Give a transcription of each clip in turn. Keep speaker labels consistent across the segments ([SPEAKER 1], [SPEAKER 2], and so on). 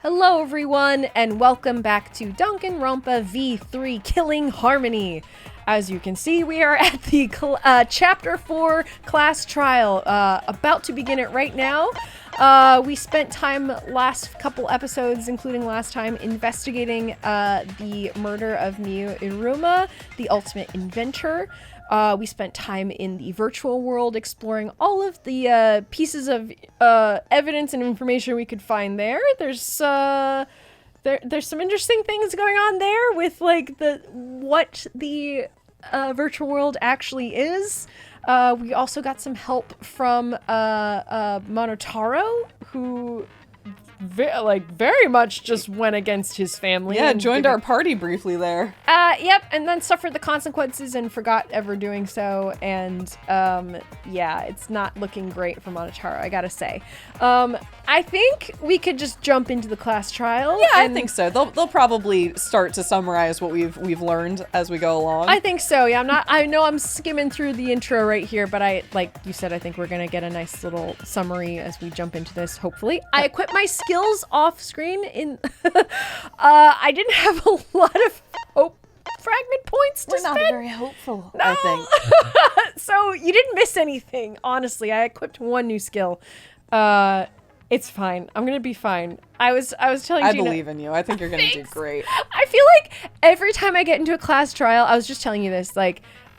[SPEAKER 1] Hello everyone, and welcome back to Danganronpa V3 Killing Harmony. As you can see, we are at the Chapter 4 class trial, about to begin it right now. We spent time last couple episodes, including last time, investigating the murder of Miu Iruma, the ultimate inventor. We spent time in the virtual world exploring all of the pieces of evidence and information we could find there. There's some interesting things going on there with like what the virtual world actually is. We also got some help from Monotaro, who very much just went against his family.
[SPEAKER 2] Yeah, joined our party briefly there.
[SPEAKER 1] Yep, and then suffered the consequences and forgot ever doing so, and yeah, it's not looking great for Monotaro, I gotta say. I think we could just jump into the class trial.
[SPEAKER 2] Yeah, I think so. They'll probably start to summarize what we've learned as we go along.
[SPEAKER 1] I think so, yeah. I know I'm skimming through the intro right here, but like you said, I think we're gonna get a nice little summary as we jump into this, hopefully. I equipped my skills off screen in I didn't have a lot of hope fragment points to spend.
[SPEAKER 2] We're not very hopeful,
[SPEAKER 1] no.
[SPEAKER 2] I think.
[SPEAKER 1] So you didn't miss anything, honestly. I equipped one new skill. It's fine. I'm gonna be fine. I was telling Gina,
[SPEAKER 2] I believe in you. I think you're gonna do great.
[SPEAKER 1] I feel like every time I get into a class trial, I was just telling you this,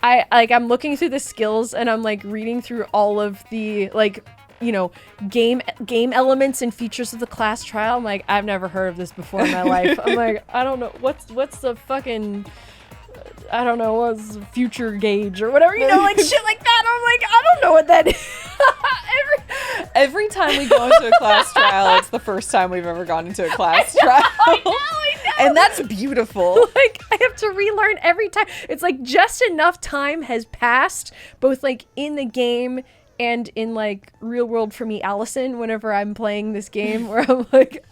[SPEAKER 1] I'm looking through the skills and I'm like reading through all of the game elements and features of the class trial. I'm like, I've never heard of this before in my life. I'm like, I don't know what's the fucking, I don't know, what's the future gauge or whatever, like shit like that. I'm like, I don't know what that is.
[SPEAKER 2] Every time we go into a class trial, it's the first time we've ever gone into a class trial.
[SPEAKER 1] I know.
[SPEAKER 2] And that's beautiful.
[SPEAKER 1] Like, I have to relearn every time. It's like just enough time has passed, both like in the game and in like real world for me, Allison, whenever I'm playing this game, where I'm like,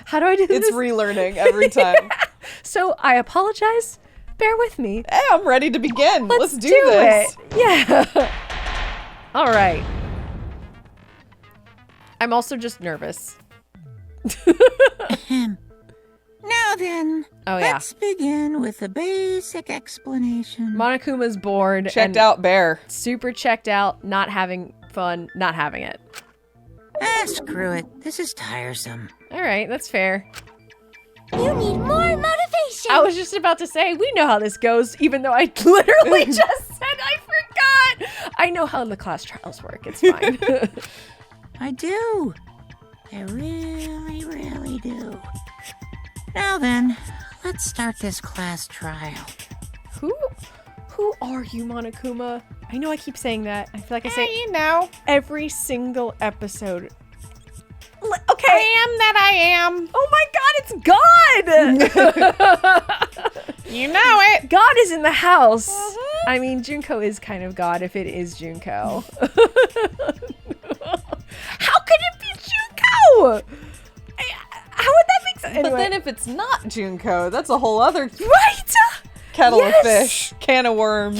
[SPEAKER 1] how do I do this?
[SPEAKER 2] It's relearning every time.
[SPEAKER 1] Yeah. So I apologize. Bear with me.
[SPEAKER 2] Hey, I'm ready to begin. Let's do
[SPEAKER 1] it.
[SPEAKER 2] this.
[SPEAKER 1] Yeah. All right. I'm also just nervous.
[SPEAKER 3] Now then, let's begin with a basic explanation.
[SPEAKER 1] Monokuma's bored.
[SPEAKER 2] Checked out bear.
[SPEAKER 1] Super checked out, not having fun, not having it.
[SPEAKER 3] Screw it. This is tiresome.
[SPEAKER 1] All right, that's fair.
[SPEAKER 4] You need more motivation.
[SPEAKER 1] I was just about to say, we know how this goes, even though I literally just said I forgot. I know how the class trials work. It's fine.
[SPEAKER 3] I do. I really, really do. Now then, let's start this class trial.
[SPEAKER 1] Who are you, Monokuma? I know I keep saying that. I feel like I say every single episode. Okay.
[SPEAKER 2] I am that I am.
[SPEAKER 1] Oh my god, it's God!
[SPEAKER 2] You know it.
[SPEAKER 1] God is in the house. I mean, Junko is kind of God if it is Junko. How could it be Junko? How would that make sense? Anyway.
[SPEAKER 2] But then if it's not Junko, that's a whole other
[SPEAKER 1] right
[SPEAKER 2] kettle of fish, can of worms,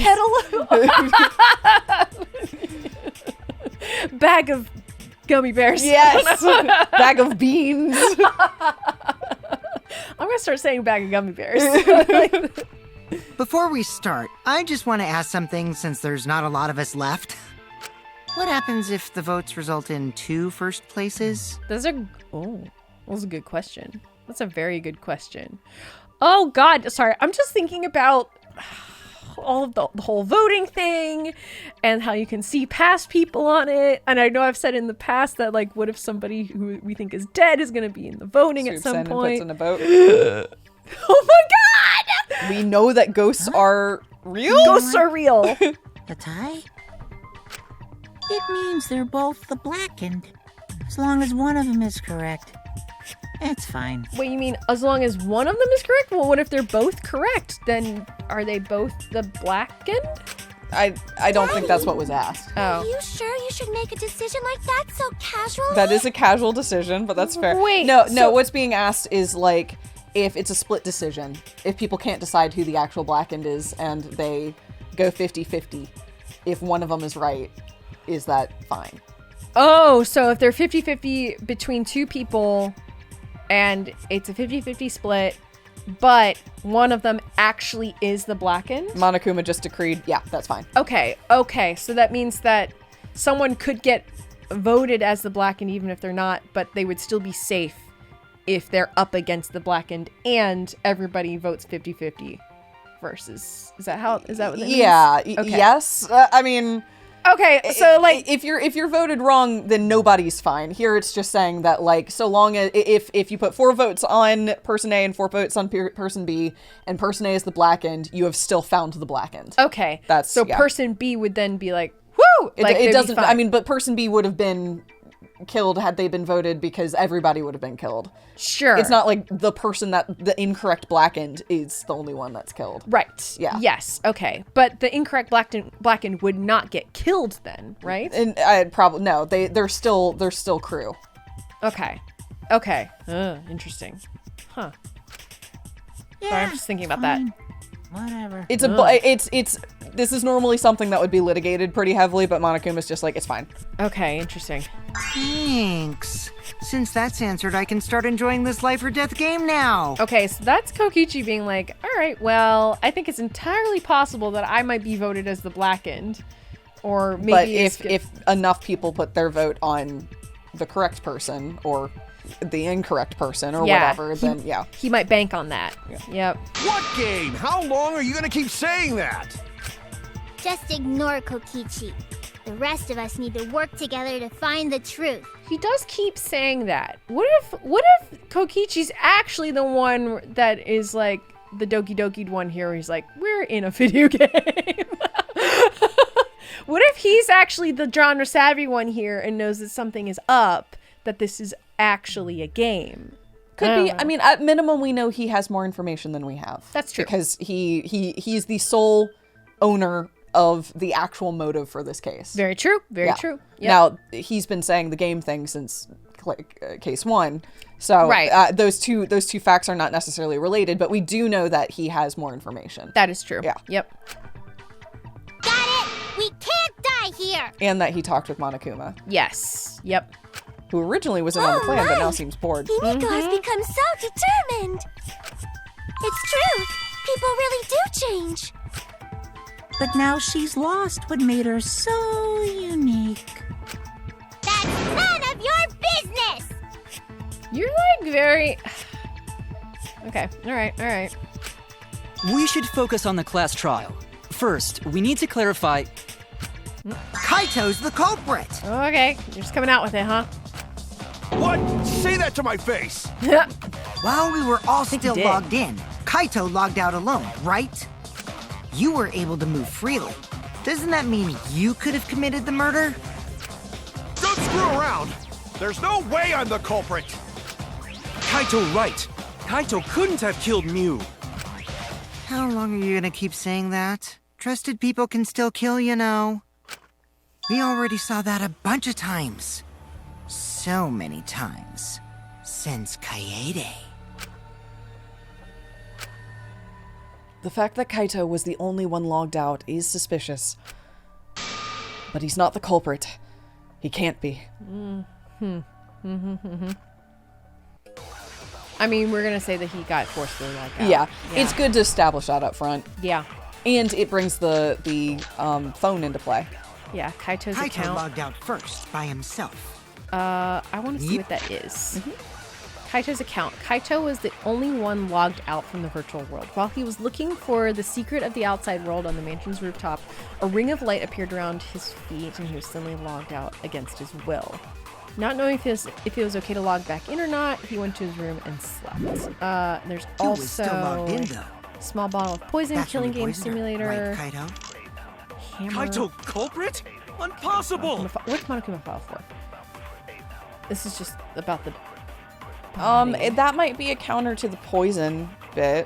[SPEAKER 1] bag of gummy bears.
[SPEAKER 2] Yes, bag of beans.
[SPEAKER 1] I'm gonna start saying bag of gummy bears.
[SPEAKER 5] Before we start, I just want to ask something since there's not a lot of us left. What happens if the votes result in 2 first places?
[SPEAKER 1] That was a good question. That's a very good question. Oh God, sorry. I'm just thinking about all of the whole voting thing and how you can see past people on it. And I know I've said in the past that like, what if somebody who we think is dead is going to be in the voting at some point?
[SPEAKER 2] In a boat.
[SPEAKER 1] Oh my God!
[SPEAKER 2] We know that ghosts are real.
[SPEAKER 1] Ghosts are real.
[SPEAKER 3] A tie? It means they're both the blackened, as long as one of them is correct. It's fine.
[SPEAKER 1] Wait, you mean as long as one of them is correct? Well, what if they're both correct? Then are they both the blackened?
[SPEAKER 2] I don't think that's what was asked.
[SPEAKER 4] Are you sure you should make a decision like that so casually?
[SPEAKER 2] That is a casual decision, but that's fair.
[SPEAKER 1] Wait,
[SPEAKER 2] no, what's being asked is like if it's a split decision, if people can't decide who the actual blackened is and they go 50-50, if one of them is right, is that fine?
[SPEAKER 1] Oh, so if they're 50-50 between two people, and it's a 50-50 split, but one of them actually is the blackened.
[SPEAKER 2] Monokuma just decreed, yeah, that's fine.
[SPEAKER 1] Okay, so that means that someone could get voted as the blackened even if they're not, but they would still be safe if they're up against the blackened and everybody votes 50-50 versus. Is that what that means?
[SPEAKER 2] Yeah,
[SPEAKER 1] Okay.
[SPEAKER 2] yes. I mean...
[SPEAKER 1] Okay, so like
[SPEAKER 2] if you're voted wrong, then nobody's fine. Here it's just saying that like so long as if you put 4 votes on person A and 4 votes on person B and person A is the blackened, you have still found the blackened.
[SPEAKER 1] okay.
[SPEAKER 2] That's
[SPEAKER 1] so
[SPEAKER 2] yeah.
[SPEAKER 1] person B would then be like, woo! Like,
[SPEAKER 2] It
[SPEAKER 1] they'd be
[SPEAKER 2] doesn't.
[SPEAKER 1] fine.
[SPEAKER 2] I mean, but person B would have been killed had they been voted because everybody would have been killed.
[SPEAKER 1] Sure.
[SPEAKER 2] It's not like the person that the incorrect blackened is the only one that's killed.
[SPEAKER 1] Right.
[SPEAKER 2] Yeah.
[SPEAKER 1] Yes. Okay. But the incorrect blackened would not get killed then, right?
[SPEAKER 2] And I'd probably no. They're still crew.
[SPEAKER 1] Okay. Interesting. Huh.
[SPEAKER 3] Yeah,
[SPEAKER 1] Sorry, I'm just thinking about that.
[SPEAKER 3] fine. Whatever.
[SPEAKER 2] It's it's this is normally something that would be litigated pretty heavily, but Monokuma's just like it's fine.
[SPEAKER 1] Okay. Interesting.
[SPEAKER 5] Thanks. Since that's answered, I can start enjoying this life or death game now.
[SPEAKER 1] Okay, so that's Kokichi being like, all right, well, I think it's entirely possible that I might be voted as the blackened, or maybe
[SPEAKER 2] But
[SPEAKER 1] it's
[SPEAKER 2] if enough people put their vote on the correct person or the incorrect person or whatever, then yeah.
[SPEAKER 1] he might bank on that. Yep.
[SPEAKER 6] What game? How long are you gonna keep saying that?
[SPEAKER 4] Just ignore Kokichi. The rest of us need to work together to find the truth.
[SPEAKER 1] He does keep saying that. What if Kokichi's actually the one that is like the Doki Doki'd one here where he's like, we're in a video game? What if he's actually the genre savvy one here and knows that something is up, that this is actually a game?
[SPEAKER 2] Could be.
[SPEAKER 1] know.
[SPEAKER 2] I mean, at minimum, we know he has more information than we have.
[SPEAKER 1] That's true.
[SPEAKER 2] Because he's the sole owner of the actual motive for this case.
[SPEAKER 1] Very true. Very
[SPEAKER 2] Yeah.
[SPEAKER 1] true. Yep.
[SPEAKER 2] Now, he's been saying the game thing since case 1. So
[SPEAKER 1] Right.
[SPEAKER 2] those two facts are not necessarily related, but we do know that he has more information.
[SPEAKER 1] That is true.
[SPEAKER 2] Yeah.
[SPEAKER 1] Yep.
[SPEAKER 4] Got it! We can't die here!
[SPEAKER 2] And that he talked with Monokuma,
[SPEAKER 1] Yes. Yep.
[SPEAKER 2] who originally was in on the plan, but
[SPEAKER 4] my.
[SPEAKER 2] now seems bored.
[SPEAKER 4] Himiko has become so determined! It's true! People really do change!
[SPEAKER 3] But now she's lost what made her so unique.
[SPEAKER 4] That's none of your business!
[SPEAKER 1] You're like very... Okay. All right.
[SPEAKER 7] We should focus on the class trial. First, we need to clarify...
[SPEAKER 5] Kaito's the culprit.
[SPEAKER 1] Okay. You're just coming out with it, huh?
[SPEAKER 6] What? Say that to my face!
[SPEAKER 5] While we were all still
[SPEAKER 1] did.
[SPEAKER 5] logged in, Kaito logged out alone, right? You were able to move freely. Doesn't that mean you could have committed the murder?
[SPEAKER 6] Don't screw around! There's no way I'm the culprit! Kaito right. Kaito couldn't have killed Mew.
[SPEAKER 5] How long are you gonna keep saying that? Trusted people can still kill, you know. We already saw that a bunch of times. So many times. Since Kaede.
[SPEAKER 2] The fact that Kaito was the only one logged out is suspicious. But he's not the culprit. He can't be.
[SPEAKER 1] I mean, we're gonna say that he got forcefully locked out.
[SPEAKER 2] Yeah, it's good to establish that up front.
[SPEAKER 1] Yeah.
[SPEAKER 2] And it brings the phone into play.
[SPEAKER 1] Yeah. Kaito's
[SPEAKER 5] Kaito
[SPEAKER 1] account.
[SPEAKER 5] logged out first by himself.
[SPEAKER 1] I want to see
[SPEAKER 5] Yep.
[SPEAKER 1] what that is. Kaito's account. Kaito was the only one logged out from the virtual world. While he was looking for the secret of the outside world on the mansion's rooftop, a ring of light appeared around his feet and he was suddenly logged out against his will. Not knowing if it was okay to log back in or not, he went to his room and slept. There's
[SPEAKER 5] He was still logged in,
[SPEAKER 1] also
[SPEAKER 5] though.
[SPEAKER 1] small bottle of poison,
[SPEAKER 5] That's
[SPEAKER 1] killing
[SPEAKER 5] really
[SPEAKER 1] game
[SPEAKER 5] poisoned her,
[SPEAKER 1] simulator,
[SPEAKER 5] right, Kaito?
[SPEAKER 1] hammer.
[SPEAKER 6] Kaito culprit? Impossible!
[SPEAKER 1] What's Monokuma file for? This is just about the...
[SPEAKER 2] That might be a counter to the poison bit.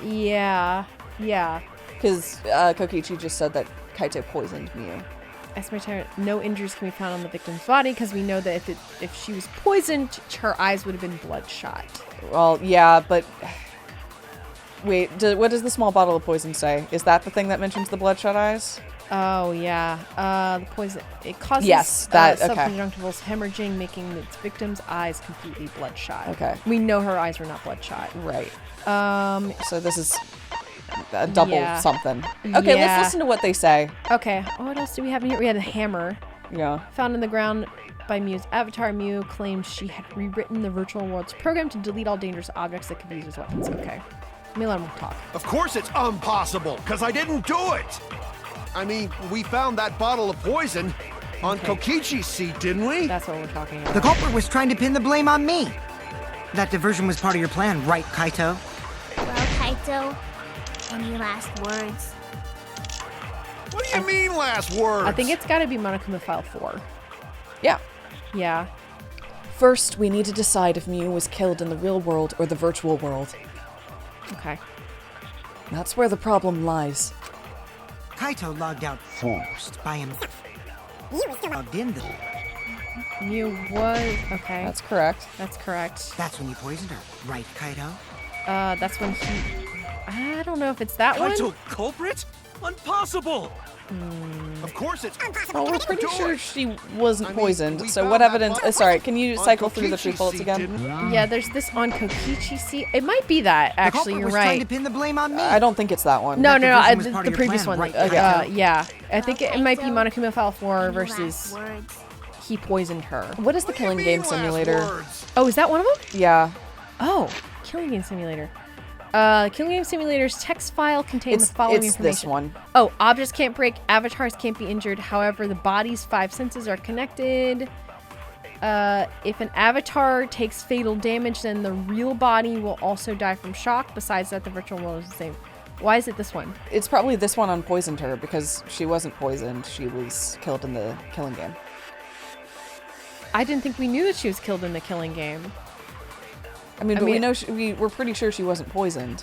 [SPEAKER 1] Yeah.
[SPEAKER 2] Because Kokichi just said that Kaito poisoned Mew.
[SPEAKER 1] Estimated no injuries can be found on the victim's body because we know that if she was poisoned, her eyes would have been bloodshot.
[SPEAKER 2] Well, yeah, but... Wait, what does the small bottle of poison say? Is that the thing that mentions the bloodshot eyes?
[SPEAKER 1] Oh, yeah. The poison. It causes
[SPEAKER 2] Yes, that- okay.
[SPEAKER 1] subconjunctivals hemorrhaging, making its victim's eyes completely bloodshot.
[SPEAKER 2] Okay.
[SPEAKER 1] We know her eyes were not bloodshot.
[SPEAKER 2] Right.
[SPEAKER 1] So
[SPEAKER 2] this is a double
[SPEAKER 1] Yeah.
[SPEAKER 2] something. Okay,
[SPEAKER 1] Yeah.
[SPEAKER 2] let's listen to what they say.
[SPEAKER 1] Okay. What else do we have in here? We had a hammer.
[SPEAKER 2] Yeah.
[SPEAKER 1] Found in the ground by Mew's avatar. Mew claimed she had rewritten the virtual world's program to delete all dangerous objects that could be used as weapons. Okay. Let me let him talk.
[SPEAKER 6] Of course it's impossible, because I didn't do it! I mean, we found that bottle of poison on Kokichi's seat, didn't we?
[SPEAKER 1] That's what we're talking about.
[SPEAKER 5] The culprit was trying to pin the blame on me. That diversion was part of your plan, right, Kaito?
[SPEAKER 4] Well, Kaito, any last words?
[SPEAKER 6] What do you mean, last words?
[SPEAKER 1] I think it's got to be Monokuma File 4.
[SPEAKER 2] Yeah.
[SPEAKER 1] Yeah.
[SPEAKER 2] First, we need to decide if Mew was killed in the real world or the virtual world.
[SPEAKER 1] Okay.
[SPEAKER 2] That's where the problem lies.
[SPEAKER 5] Kaito logged out first by himself. Logged in.
[SPEAKER 1] Mew was... Okay.
[SPEAKER 2] That's correct.
[SPEAKER 1] That's correct.
[SPEAKER 5] That's when you poisoned her, right, Kaito?
[SPEAKER 1] That's when he... I don't know if it's that
[SPEAKER 6] Kaito
[SPEAKER 1] one.
[SPEAKER 6] culprit? Impossible! Of course it's
[SPEAKER 2] Well, we're pretty
[SPEAKER 6] Do
[SPEAKER 2] sure
[SPEAKER 6] it.
[SPEAKER 2] she wasn't
[SPEAKER 6] I mean,
[SPEAKER 2] poisoned.
[SPEAKER 6] we
[SPEAKER 2] So
[SPEAKER 6] found
[SPEAKER 2] what
[SPEAKER 6] that
[SPEAKER 2] evidence...
[SPEAKER 6] bottle
[SPEAKER 2] sorry, can you
[SPEAKER 6] on
[SPEAKER 2] cycle through the
[SPEAKER 6] Kokichi's
[SPEAKER 2] three bullets
[SPEAKER 6] seat,
[SPEAKER 2] again?
[SPEAKER 6] didn't we?
[SPEAKER 1] Yeah, there's this on Kokichi C. It might be that,
[SPEAKER 5] The
[SPEAKER 1] actually.
[SPEAKER 5] culprit
[SPEAKER 1] You're
[SPEAKER 5] was trying to
[SPEAKER 1] right.
[SPEAKER 5] pin the blame on me.
[SPEAKER 2] I don't think it's that one.
[SPEAKER 1] No,
[SPEAKER 5] That
[SPEAKER 1] no, no.
[SPEAKER 5] diversion was part
[SPEAKER 1] The
[SPEAKER 5] of your
[SPEAKER 1] previous
[SPEAKER 5] plan,
[SPEAKER 1] one.
[SPEAKER 5] right, Kaito?
[SPEAKER 1] Yeah. I think it might be
[SPEAKER 4] Kaito,
[SPEAKER 1] Monokuma File 4
[SPEAKER 4] Any
[SPEAKER 1] versus
[SPEAKER 4] last words?
[SPEAKER 1] he poisoned her.
[SPEAKER 2] What is the Killing
[SPEAKER 6] Mean
[SPEAKER 2] Game
[SPEAKER 6] last
[SPEAKER 2] Simulator?
[SPEAKER 6] words.
[SPEAKER 1] Oh, is that one of them?
[SPEAKER 2] Yeah.
[SPEAKER 1] Oh, Killing Game Simulator. Killing Game Simulator's text file contains
[SPEAKER 2] It's,
[SPEAKER 1] the following
[SPEAKER 2] it's
[SPEAKER 1] information.
[SPEAKER 2] this one.
[SPEAKER 1] Oh, objects can't break, avatars can't be injured. However, the body's 5 senses are connected. If an avatar takes fatal damage, then the real body will also die from shock. Besides that, the virtual world is the same. Why is it this one?
[SPEAKER 2] It's probably this one unpoisoned her because she wasn't poisoned. She was killed in the Killing Game.
[SPEAKER 1] I didn't think we knew that she was killed in the Killing Game.
[SPEAKER 2] I mean, but we know we're pretty sure she wasn't poisoned.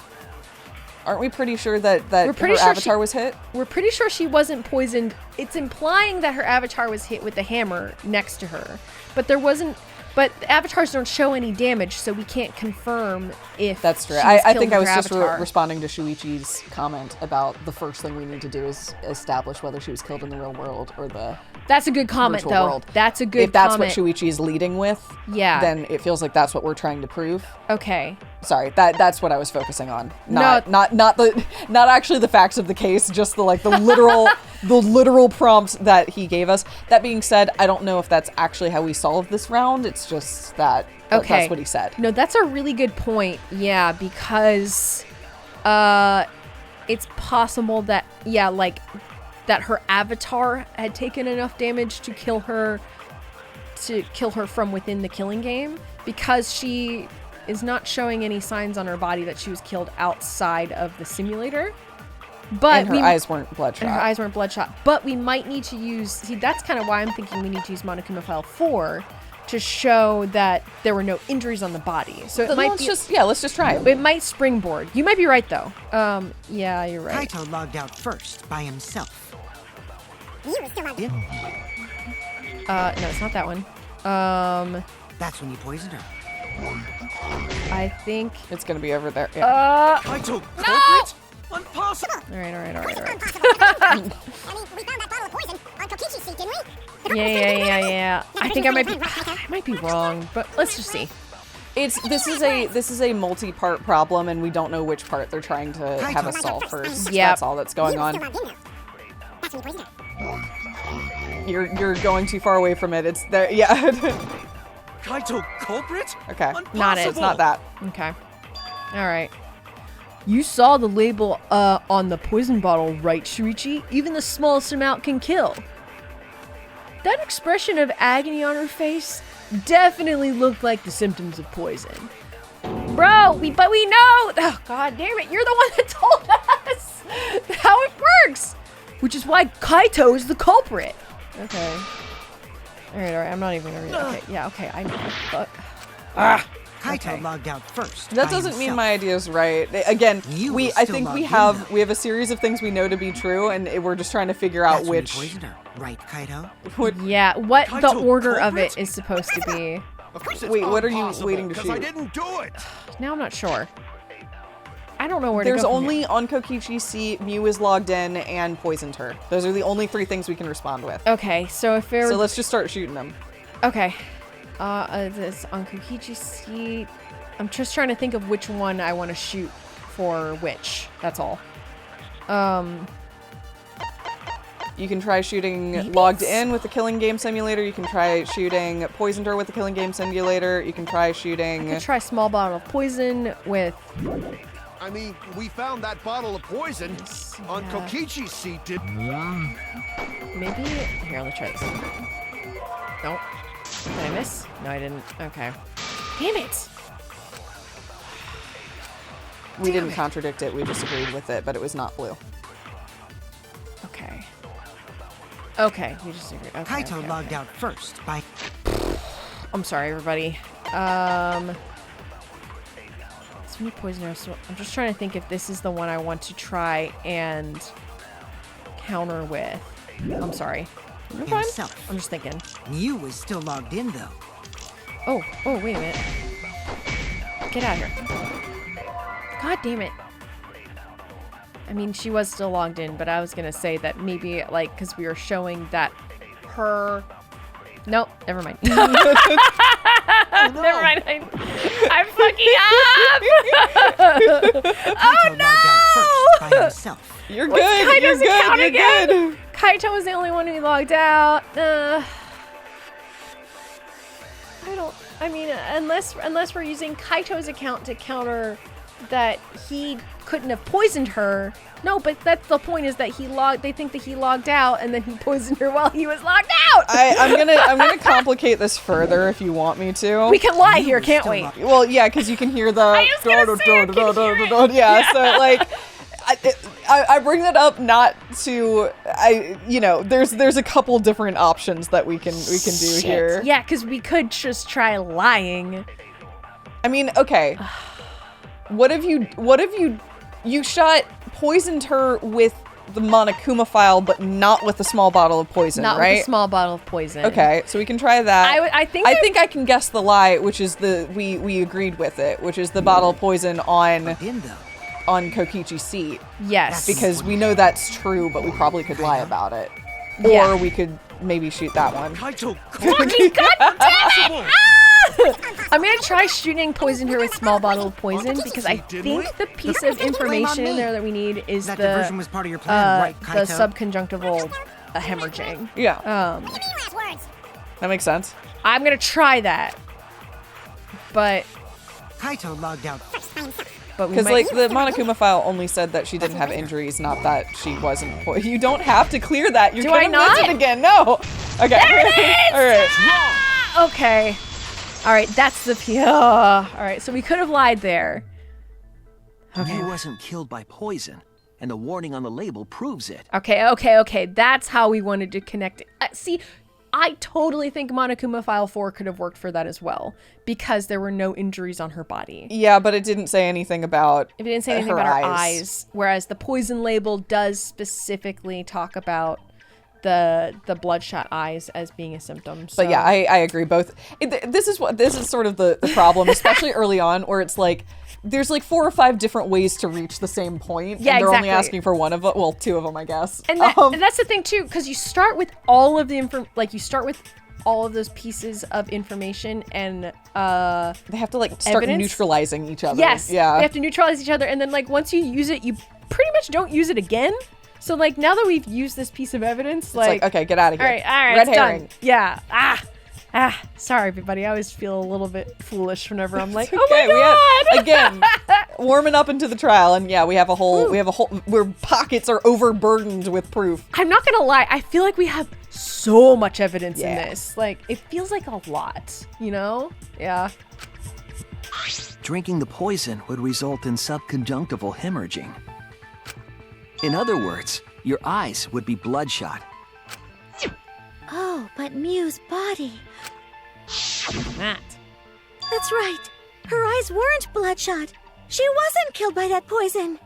[SPEAKER 2] Aren't we pretty sure that
[SPEAKER 1] We're pretty
[SPEAKER 2] her
[SPEAKER 1] sure
[SPEAKER 2] avatar
[SPEAKER 1] she-
[SPEAKER 2] was hit?
[SPEAKER 1] We're pretty sure she wasn't poisoned. It's implying that her avatar was hit with the hammer next to her. But there wasn't... But the avatars don't show any damage, so we can't confirm if
[SPEAKER 2] That's true.
[SPEAKER 1] she was
[SPEAKER 2] I
[SPEAKER 1] killed
[SPEAKER 2] think
[SPEAKER 1] with
[SPEAKER 2] I was
[SPEAKER 1] her
[SPEAKER 2] just
[SPEAKER 1] avatar.
[SPEAKER 2] responding to Shuichi's comment about the first thing we need to do is establish whether she was killed in the real world or the
[SPEAKER 1] That's a good comment,
[SPEAKER 2] virtual
[SPEAKER 1] though.
[SPEAKER 2] world.
[SPEAKER 1] That's a good
[SPEAKER 2] If that's
[SPEAKER 1] comment.
[SPEAKER 2] what Shuichi is leading with,
[SPEAKER 1] Yeah.
[SPEAKER 2] then it feels like that's what we're trying to prove.
[SPEAKER 1] Okay.
[SPEAKER 2] Sorry, that's what I was focusing on. Not actually the facts of the case, just the literal prompts that he gave us. That being said, I don't know if that's actually how we solved this round. It's just that
[SPEAKER 1] Okay.
[SPEAKER 2] that's what he said.
[SPEAKER 1] No, that's a really good point. Yeah, because it's possible that that her avatar had taken enough damage to kill her from within the Killing Game, because she is not showing any signs on her body that she was killed outside of the simulator. But
[SPEAKER 2] And her eyes weren't bloodshot.
[SPEAKER 1] And her eyes weren't bloodshot. But we might need to use... See, that's kind of why I'm thinking we need to use Monokuma File 4 to show that there were no injuries on the body. So it might be...
[SPEAKER 2] let's just try it.
[SPEAKER 1] It might springboard. You might be right, though. Yeah, you're right.
[SPEAKER 5] Kaito logged out first by himself.
[SPEAKER 1] No, it's not that one.
[SPEAKER 5] That's when you poisoned her.
[SPEAKER 1] I think...
[SPEAKER 2] It's gonna be over there. Yeah.
[SPEAKER 6] Kaito culprit? Impossible!
[SPEAKER 1] All right.
[SPEAKER 4] I mean, we found that bottle of poison on Kokichi's seat, didn't we?
[SPEAKER 1] Yeah. I think I might be wrong, but let's just see.
[SPEAKER 2] This is a multi-part problem, and we don't know which part they're trying to have us solve first.
[SPEAKER 1] Yep.
[SPEAKER 2] That's all that's going on.
[SPEAKER 4] That's when you poisoned her.
[SPEAKER 2] You're going too far away from it. It's there. Yeah.
[SPEAKER 6] Kaito culprit?
[SPEAKER 2] Okay.
[SPEAKER 1] Not it.
[SPEAKER 2] It's not that.
[SPEAKER 1] Okay. All right. You saw the label on the poison bottle, right, Shuichi? Even the smallest amount can kill. That expression of agony on her face definitely looked like the symptoms of poison. Bro, but we know! Oh, God damn it, you're the one that told us how it works! Which is why Kaito is the culprit. Okay. Alright, I'm not even gonna read it. Okay, yeah, okay, I know. Fuck.
[SPEAKER 5] Kaito logged out first.
[SPEAKER 2] That
[SPEAKER 5] by
[SPEAKER 2] doesn't mean
[SPEAKER 5] himself.
[SPEAKER 2] my idea is right. Again,
[SPEAKER 5] You were
[SPEAKER 2] I
[SPEAKER 5] still
[SPEAKER 2] think we
[SPEAKER 5] logged in,
[SPEAKER 2] have
[SPEAKER 5] though.
[SPEAKER 2] we have a series of things we know to be true, and we're just trying to figure out
[SPEAKER 5] That's when you
[SPEAKER 2] which.
[SPEAKER 5] poisoned her, right, Kaito?
[SPEAKER 1] Yeah, what the
[SPEAKER 6] Kaito
[SPEAKER 1] order of
[SPEAKER 6] culprit?
[SPEAKER 1] it is supposed to be.
[SPEAKER 6] Of course it's
[SPEAKER 2] Wait, what are you
[SPEAKER 6] impossible,
[SPEAKER 2] waiting to
[SPEAKER 6] 'cause I
[SPEAKER 2] shoot?
[SPEAKER 6] didn't do it.
[SPEAKER 1] Now I'm not sure. I don't know where to
[SPEAKER 2] There's
[SPEAKER 1] go from
[SPEAKER 2] only
[SPEAKER 1] here.
[SPEAKER 2] on Kokichi's seat, Mew is logged in and poisoned her. Those are the only 3 things we can respond with.
[SPEAKER 1] Okay, so if there
[SPEAKER 2] So let's just start shooting them.
[SPEAKER 1] Okay. This on Kokichi's seat. I'm just trying to think of which one I want to shoot for which. That's all.
[SPEAKER 2] You can try shooting
[SPEAKER 1] Maybe
[SPEAKER 2] logged
[SPEAKER 1] it's-
[SPEAKER 2] in with the Killing Game Simulator. You can try shooting poisoned her with the Killing Game Simulator. You can try shooting...
[SPEAKER 1] I could try small bottle of poison with...
[SPEAKER 6] I mean, we found that bottle of poison on
[SPEAKER 1] Yeah.
[SPEAKER 6] Kokichi's seat, did
[SPEAKER 1] Maybe... Here, let's try this. Nope. Did I miss? No, I didn't. Okay. Damn it!
[SPEAKER 2] We didn't contradict it, we just agreed with it, but it was not blue.
[SPEAKER 1] Okay. Okay, we just agreed. Okay,
[SPEAKER 5] Kaito
[SPEAKER 1] okay,
[SPEAKER 5] logged
[SPEAKER 1] okay.
[SPEAKER 5] out first by...
[SPEAKER 1] I'm sorry, everybody. So many poisoners. So I'm just trying to think if this is the one I want to try and counter with. I'm sorry. You're fine.
[SPEAKER 5] himself.
[SPEAKER 1] I'm just thinking.
[SPEAKER 5] Mew was still logged in, though.
[SPEAKER 1] Oh, wait a minute. Get out of here. God damn it. I mean, she was still logged in, but I was gonna say that maybe, like, because we were showing that her... Nope, never mind. Never mind. I'm fucking up!
[SPEAKER 5] Kaito logged out first by himself.
[SPEAKER 2] You're
[SPEAKER 1] What's
[SPEAKER 2] good, you're
[SPEAKER 1] Kaito's account
[SPEAKER 2] good, you're
[SPEAKER 1] again?
[SPEAKER 2] good!
[SPEAKER 1] Kaito was the only one who logged out. I mean, unless we're using Kaito's account to counter that he couldn't have poisoned her. No, but that's the point, is that they think that he logged out and then he poisoned her while he was logged out.
[SPEAKER 2] I'm gonna complicate this further if you want me to.
[SPEAKER 1] We can lie here,
[SPEAKER 5] was
[SPEAKER 1] can't
[SPEAKER 5] still
[SPEAKER 1] we?
[SPEAKER 5] logged-
[SPEAKER 2] Well, yeah, because you can hear the...
[SPEAKER 1] I was gonna say, I can hear it.
[SPEAKER 2] Yeah, so, like... I bring that up not to... there's a couple different options that we can do
[SPEAKER 1] Shit.
[SPEAKER 2] here.
[SPEAKER 1] Yeah, because we could just try lying.
[SPEAKER 2] I mean, okay. What if you poisoned her with the Monokuma file, but not with the small bottle of poison,
[SPEAKER 1] Not
[SPEAKER 2] right?
[SPEAKER 1] with a small bottle of poison.
[SPEAKER 2] Okay, so we can try that.
[SPEAKER 1] I think
[SPEAKER 2] I can guess the lie, which is we agreed with it, which is the bottle of poison on
[SPEAKER 5] In, though.
[SPEAKER 2] Kokichi's seat,
[SPEAKER 1] Yes.
[SPEAKER 2] because we know that's true, but we probably could lie about it,
[SPEAKER 1] Yeah.
[SPEAKER 2] or we could maybe shoot that one.
[SPEAKER 6] Kaito
[SPEAKER 1] Fucking goddamn
[SPEAKER 6] impossible!
[SPEAKER 1] I'm gonna try shooting poison her with small bottle of poison because I
[SPEAKER 6] Did
[SPEAKER 1] think
[SPEAKER 6] we?
[SPEAKER 1] the piece of information
[SPEAKER 5] me.
[SPEAKER 1] there that we need is
[SPEAKER 5] That diversion
[SPEAKER 1] the
[SPEAKER 5] was part of your plan, right,
[SPEAKER 1] the
[SPEAKER 5] Kaito?
[SPEAKER 1] subconjunctival hemorrhaging.
[SPEAKER 2] Yeah,
[SPEAKER 4] Last words.
[SPEAKER 2] that makes sense.
[SPEAKER 1] I'm gonna try that, but
[SPEAKER 5] Kaito logged out.
[SPEAKER 1] we
[SPEAKER 2] Because,
[SPEAKER 1] might.
[SPEAKER 2] like, the Monokuma file only said that she didn't have injuries, not that she wasn't. You don't have to clear that. You're
[SPEAKER 1] Do I
[SPEAKER 2] gonna miss
[SPEAKER 1] not?
[SPEAKER 2] it again. No. Okay.
[SPEAKER 1] There it is!
[SPEAKER 2] All right.
[SPEAKER 1] Okay. All right, that's the all right, so we could have lied there.
[SPEAKER 8] Mew wasn't killed by poison, and the warning on the label proves it.
[SPEAKER 1] Okay. That's how we wanted to connect it. See, I totally think Monokuma File 4 could have worked for that as well, because there were no injuries on her body.
[SPEAKER 2] Yeah, but it didn't say anything about.
[SPEAKER 1] If it didn't say anything about her eyes, whereas the poison label does specifically talk about the bloodshot eyes as being a symptom. So.
[SPEAKER 2] But yeah, I agree. Both. This is sort of the problem, especially early on, where it's like there's like 4 or 5 different ways to reach the same point.
[SPEAKER 1] Yeah,
[SPEAKER 2] and they're only
[SPEAKER 1] exactly.
[SPEAKER 2] asking for one of them. Well, 2 of them, I guess.
[SPEAKER 1] And, and that's the thing too, because you start with all of the you start with all of those pieces of information, and
[SPEAKER 2] they have to like start
[SPEAKER 1] evidence?
[SPEAKER 2] neutralizing each other.
[SPEAKER 1] yes,
[SPEAKER 2] Yeah.
[SPEAKER 1] they have to neutralize each other, and then like once you use it, you pretty much don't use it again. So like now that we've used this piece of evidence,
[SPEAKER 2] It's like, okay, get out of here.
[SPEAKER 1] all right,
[SPEAKER 2] Red
[SPEAKER 1] it's
[SPEAKER 2] herring.
[SPEAKER 1] done. Yeah. Sorry, everybody. I always feel a little bit foolish whenever I'm like, oh
[SPEAKER 2] Okay,
[SPEAKER 1] my god.
[SPEAKER 2] again, warming up into the trial, and yeah, we have a whole, where pockets are overburdened with proof.
[SPEAKER 1] I'm not gonna lie. I feel like we have so much evidence in
[SPEAKER 2] Yeah.
[SPEAKER 1] this. Like it feels like a lot. You know? Yeah.
[SPEAKER 8] Drinking the poison would result in subconjunctival hemorrhaging. In other words, your eyes would be bloodshot.
[SPEAKER 4] Oh, but Mew's body.
[SPEAKER 1] That.
[SPEAKER 4] That's right. Her eyes weren't bloodshot. She wasn't killed by that poison.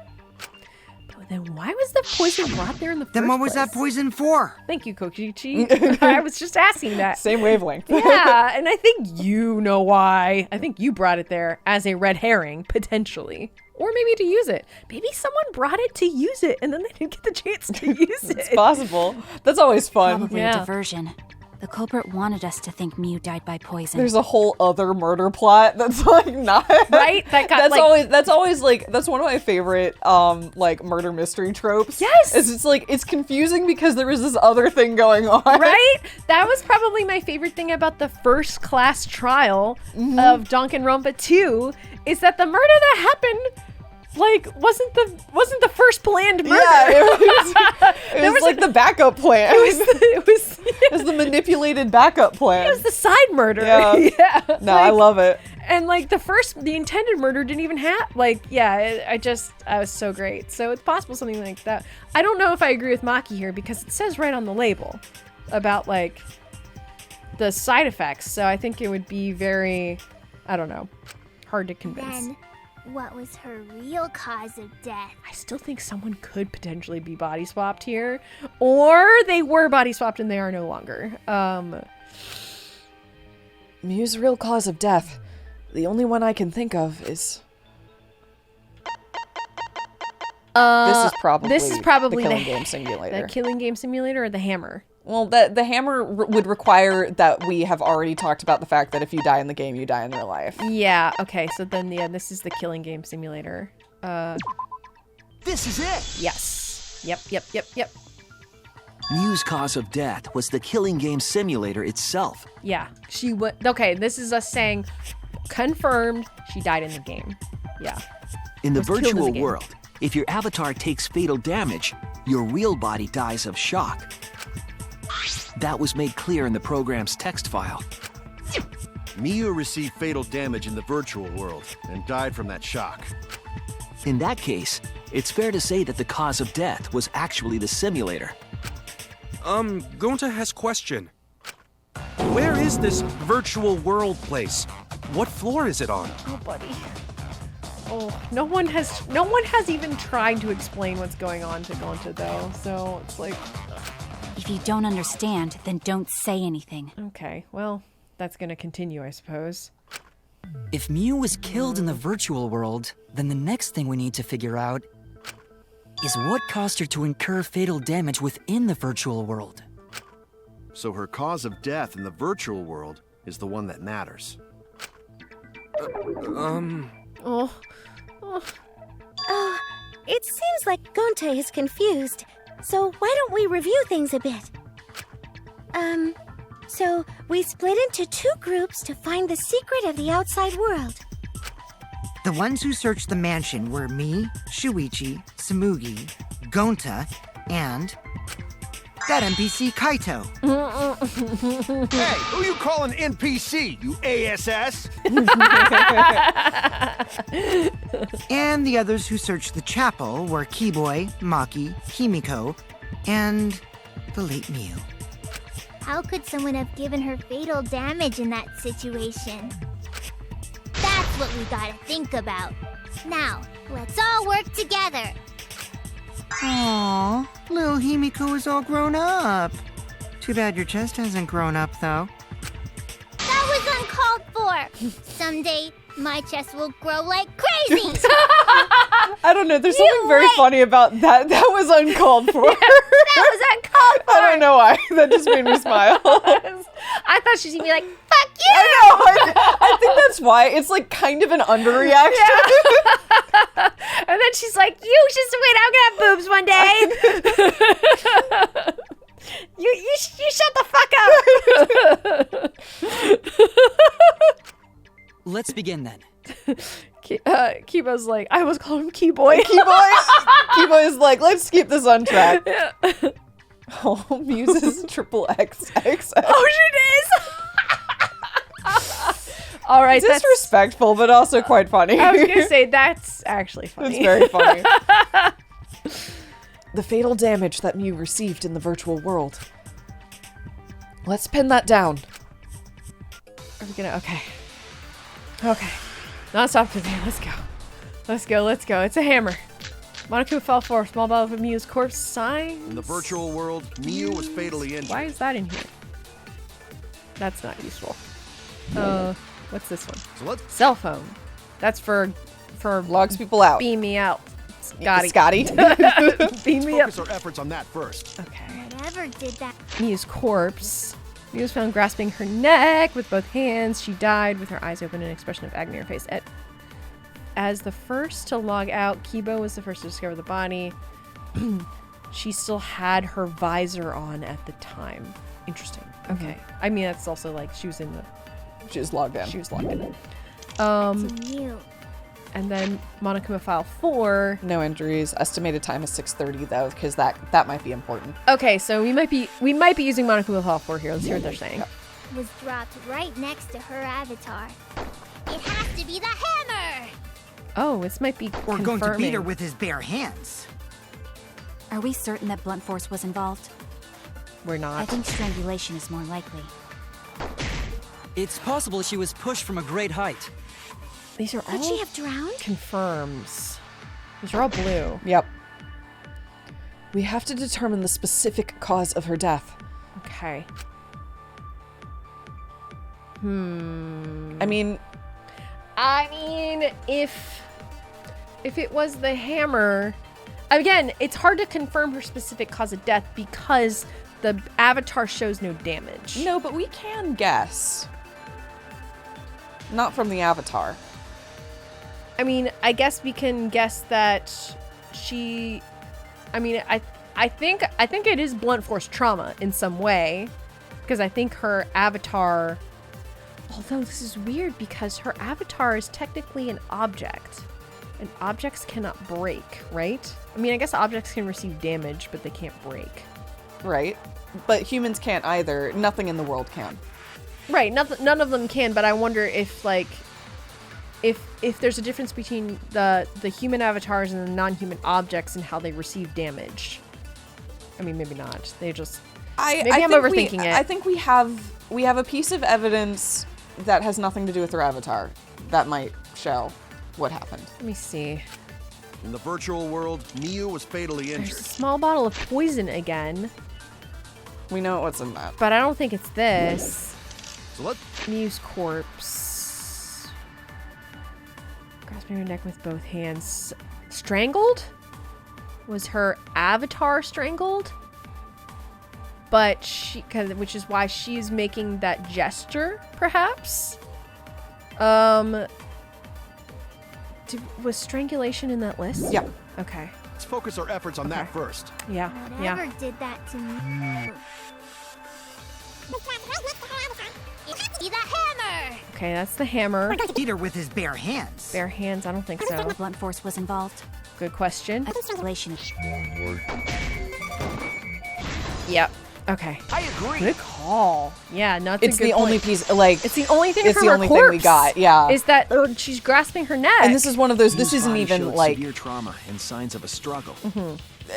[SPEAKER 1] then why was the poison brought there in the first place?
[SPEAKER 5] Then what was that poison for?
[SPEAKER 1] Thank you, Kokichi. I was just asking that.
[SPEAKER 2] Same wavelength.
[SPEAKER 1] Yeah, and I think you know why. I think you brought it there as a red herring, potentially. Or maybe to use it. Maybe someone brought it to use it, and then they didn't get the chance to use it.
[SPEAKER 2] It's possible. That's always fun.
[SPEAKER 9] Probably
[SPEAKER 1] Yeah.
[SPEAKER 9] a diversion. The culprit wanted us to think Mew died by poison.
[SPEAKER 2] There's a whole other murder plot that's like not
[SPEAKER 1] Right? That got,
[SPEAKER 2] that's always like that's one of my favorite like murder mystery tropes.
[SPEAKER 1] Yes!
[SPEAKER 2] It's just like it's confusing because there was this other thing going on.
[SPEAKER 1] Right? That was probably my favorite thing about the first class trial of Danganronpa 2 is that the murder that happened like wasn't the first planned murder.
[SPEAKER 2] Yeah, it was like the backup plan.
[SPEAKER 1] It was
[SPEAKER 2] the manipulated backup plan.
[SPEAKER 1] It was the side murder.
[SPEAKER 2] Yeah.
[SPEAKER 1] Yeah.
[SPEAKER 2] No, I love it.
[SPEAKER 1] And like the intended murder didn't even have I was so great. So it's possible something like that. I don't know if I agree with Maki here because it says right on the label about like the side effects. So I think it would be very, I don't know, hard to convince.
[SPEAKER 4] Then, what was her real cause of death?
[SPEAKER 1] I still think someone could potentially be body swapped here, or they were body swapped and they are no longer.
[SPEAKER 2] Mew's real cause of death. The only one I can think of is. This is probably the killing game simulator.
[SPEAKER 1] The killing game simulator or the hammer.
[SPEAKER 2] Well, the hammer would require that we have already talked about the fact that if you die in the game, you die in real life.
[SPEAKER 1] Yeah. Okay. So then, this is the killing game simulator.
[SPEAKER 8] This is it!
[SPEAKER 1] Yes. Yep.
[SPEAKER 8] Mew's cause of death was the killing game simulator itself.
[SPEAKER 1] Yeah. She would. Okay. This is us saying, confirmed. She died in the game. Yeah.
[SPEAKER 8] In the
[SPEAKER 1] Was killed in the
[SPEAKER 8] virtual
[SPEAKER 1] game.
[SPEAKER 8] world, if your avatar takes fatal damage, your real body dies of shock. That was made clear in the program's text file.
[SPEAKER 6] Mew received fatal damage in the virtual world and died from that shock.
[SPEAKER 8] In that case, it's fair to say that the cause of death was actually the simulator.
[SPEAKER 6] Gonta has question. Where is this virtual world place? What floor is it on?
[SPEAKER 1] Oh, buddy. Oh, no one has even tried to explain what's going on to Gonta though. So it's like.
[SPEAKER 9] If you don't understand, then don't say anything.
[SPEAKER 1] Okay, well, that's gonna continue, I suppose.
[SPEAKER 7] If Mew was killed in the virtual world, then the next thing we need to figure out is what caused her to incur fatal damage within the virtual world.
[SPEAKER 6] So her cause of death in the virtual world is the one that matters.
[SPEAKER 1] Oh,
[SPEAKER 4] Oh, it seems like Gonta is confused. So why don't we review things a bit? So we split into two groups to find the secret of the outside world.
[SPEAKER 5] The ones who searched the mansion were me, Shuichi, Samugi, Gonta, and that NPC Kaito.
[SPEAKER 6] Hey, who you calling NPC, you ASS?
[SPEAKER 5] And the others who searched the chapel were Keyboy, Maki, Himiko, and the late Mew.
[SPEAKER 4] How could someone have given her fatal damage in that situation? That's what we gotta think about. Now, let's all work together.
[SPEAKER 5] Aww, little Himiko is all grown up. Too bad your chest hasn't grown up, though.
[SPEAKER 4] That was uncalled for. Someday, my chest will grow like crazy.
[SPEAKER 2] I don't know. There's something very funny about that. That was uncalled for.
[SPEAKER 1] that was uncalled for.
[SPEAKER 2] I don't know why. That just made me smile.
[SPEAKER 1] I thought she's gonna be like, "Fuck you!"
[SPEAKER 2] I know. I think that's why. It's like kind of an underreaction.
[SPEAKER 1] Yeah. And then she's like, "You just wait. I'm gonna have boobs one day." You shut the fuck up.
[SPEAKER 7] Let's begin then.
[SPEAKER 1] Kibo's like, I was calling him Keyboy.
[SPEAKER 2] Keyboy is like, let's keep this on track.
[SPEAKER 1] Yeah.
[SPEAKER 2] Oh, Muse's triple XXL.
[SPEAKER 1] Oh, it is. All right,
[SPEAKER 2] Disrespectful, but also quite funny.
[SPEAKER 1] I was gonna say that's actually funny.
[SPEAKER 2] It's very funny. The fatal damage that Mew received in the virtual world. Let's pin that down. Are we gonna? Okay. Non-stop today. Let's go. It's a hammer.
[SPEAKER 1] Monokuma fell for a small bottle of Miu's corpse signs.
[SPEAKER 6] In the virtual world, Miu was fatally injured.
[SPEAKER 1] Why is that in here? That's not useful. What's this one?
[SPEAKER 6] So let's
[SPEAKER 1] Cell phone. That's for
[SPEAKER 2] Logs people out.
[SPEAKER 1] beam me out. Scotty.
[SPEAKER 2] Scotty.
[SPEAKER 1] Beam me up.
[SPEAKER 6] focus our efforts on that first.
[SPEAKER 1] Okay.
[SPEAKER 4] Whatever did that.
[SPEAKER 1] Miu's corpse. Miu was found grasping her neck with both hands. She died with her eyes open and an expression of agony on her face. As the first to log out, Kibo was the first to discover the body. She still had her visor on at the time. Interesting. Okay. I mean, that's also like she was logged in. She was logged in.
[SPEAKER 4] It's Miu.
[SPEAKER 1] And then Monokuma file 4.
[SPEAKER 2] No injuries. Estimated time is 6:30 though, because that might be important.
[SPEAKER 1] Okay, so we might be using Monokuma file 4 here. Let's hear what they're saying.
[SPEAKER 4] Was dropped right next to her avatar. It has to be the hammer!
[SPEAKER 1] Oh, this might be
[SPEAKER 5] Or
[SPEAKER 1] confirming.
[SPEAKER 5] going to beat her with his bare hands.
[SPEAKER 9] Are we certain that blunt force was involved?
[SPEAKER 1] We're
[SPEAKER 9] I
[SPEAKER 1] not.
[SPEAKER 9] think strangulation is more likely.
[SPEAKER 7] It's possible she was pushed from a great height.
[SPEAKER 1] These are
[SPEAKER 4] Could
[SPEAKER 1] all
[SPEAKER 4] she have drowned?
[SPEAKER 1] confirms. These are all blue.
[SPEAKER 2] Yep. We have to determine the specific cause of her death.
[SPEAKER 1] Okay.
[SPEAKER 2] I mean,
[SPEAKER 1] if it was the hammer, again, it's hard to confirm her specific cause of death because the avatar shows no damage.
[SPEAKER 2] no, but we can guess. Not from the avatar.
[SPEAKER 1] I mean, I guess we can guess that she. I mean, I think it is blunt force trauma in some way, because I think her avatar. Although this is weird because her avatar is technically an object, and objects cannot break, right? I mean, I guess objects can receive damage, but they can't break.
[SPEAKER 2] Right? But humans can't either. Nothing in the world can.
[SPEAKER 1] Right, none of them can, but I wonder if like if there's a difference between the human avatars and the non-human objects and how they receive damage. I mean, maybe not. They just maybe I'm overthinking it.
[SPEAKER 2] I think we have a piece of evidence that has nothing to do with her avatar that might show what happened.
[SPEAKER 1] Let me see.
[SPEAKER 6] In the virtual world, Miu was fatally
[SPEAKER 1] There's
[SPEAKER 6] injured.
[SPEAKER 1] a small bottle of poison again,
[SPEAKER 2] We know what's in that.
[SPEAKER 1] but I don't think it's this.
[SPEAKER 6] So let's
[SPEAKER 1] Miu's corpse. Grasping her neck with both hands. Strangled? Was her avatar strangled? But which is why she's making that gesture, perhaps? Was strangulation in that list?
[SPEAKER 2] Yeah.
[SPEAKER 1] Okay.
[SPEAKER 6] let's focus our efforts on that first.
[SPEAKER 1] Yeah.
[SPEAKER 4] Whatever did that to me. Be the hammer!
[SPEAKER 1] Okay, that's the hammer.
[SPEAKER 5] Beat her with his bare hands.
[SPEAKER 1] Bare hands, I don't think so.
[SPEAKER 9] Blunt force was involved.
[SPEAKER 1] Good question.
[SPEAKER 9] I think strangulation is
[SPEAKER 1] Yep. Okay.
[SPEAKER 6] I agree.
[SPEAKER 1] Good call. Yeah, no,
[SPEAKER 2] It's the only piece, like,
[SPEAKER 1] It's the only thing
[SPEAKER 2] it's
[SPEAKER 1] from
[SPEAKER 2] the
[SPEAKER 1] her
[SPEAKER 2] only
[SPEAKER 1] corpse
[SPEAKER 2] thing we got, yeah.
[SPEAKER 1] is that she's grasping her neck.
[SPEAKER 2] And this is one of those, this
[SPEAKER 8] Miu's
[SPEAKER 2] isn't
[SPEAKER 8] body
[SPEAKER 2] even
[SPEAKER 8] showed
[SPEAKER 2] like,
[SPEAKER 8] severe trauma and signs of a struggle.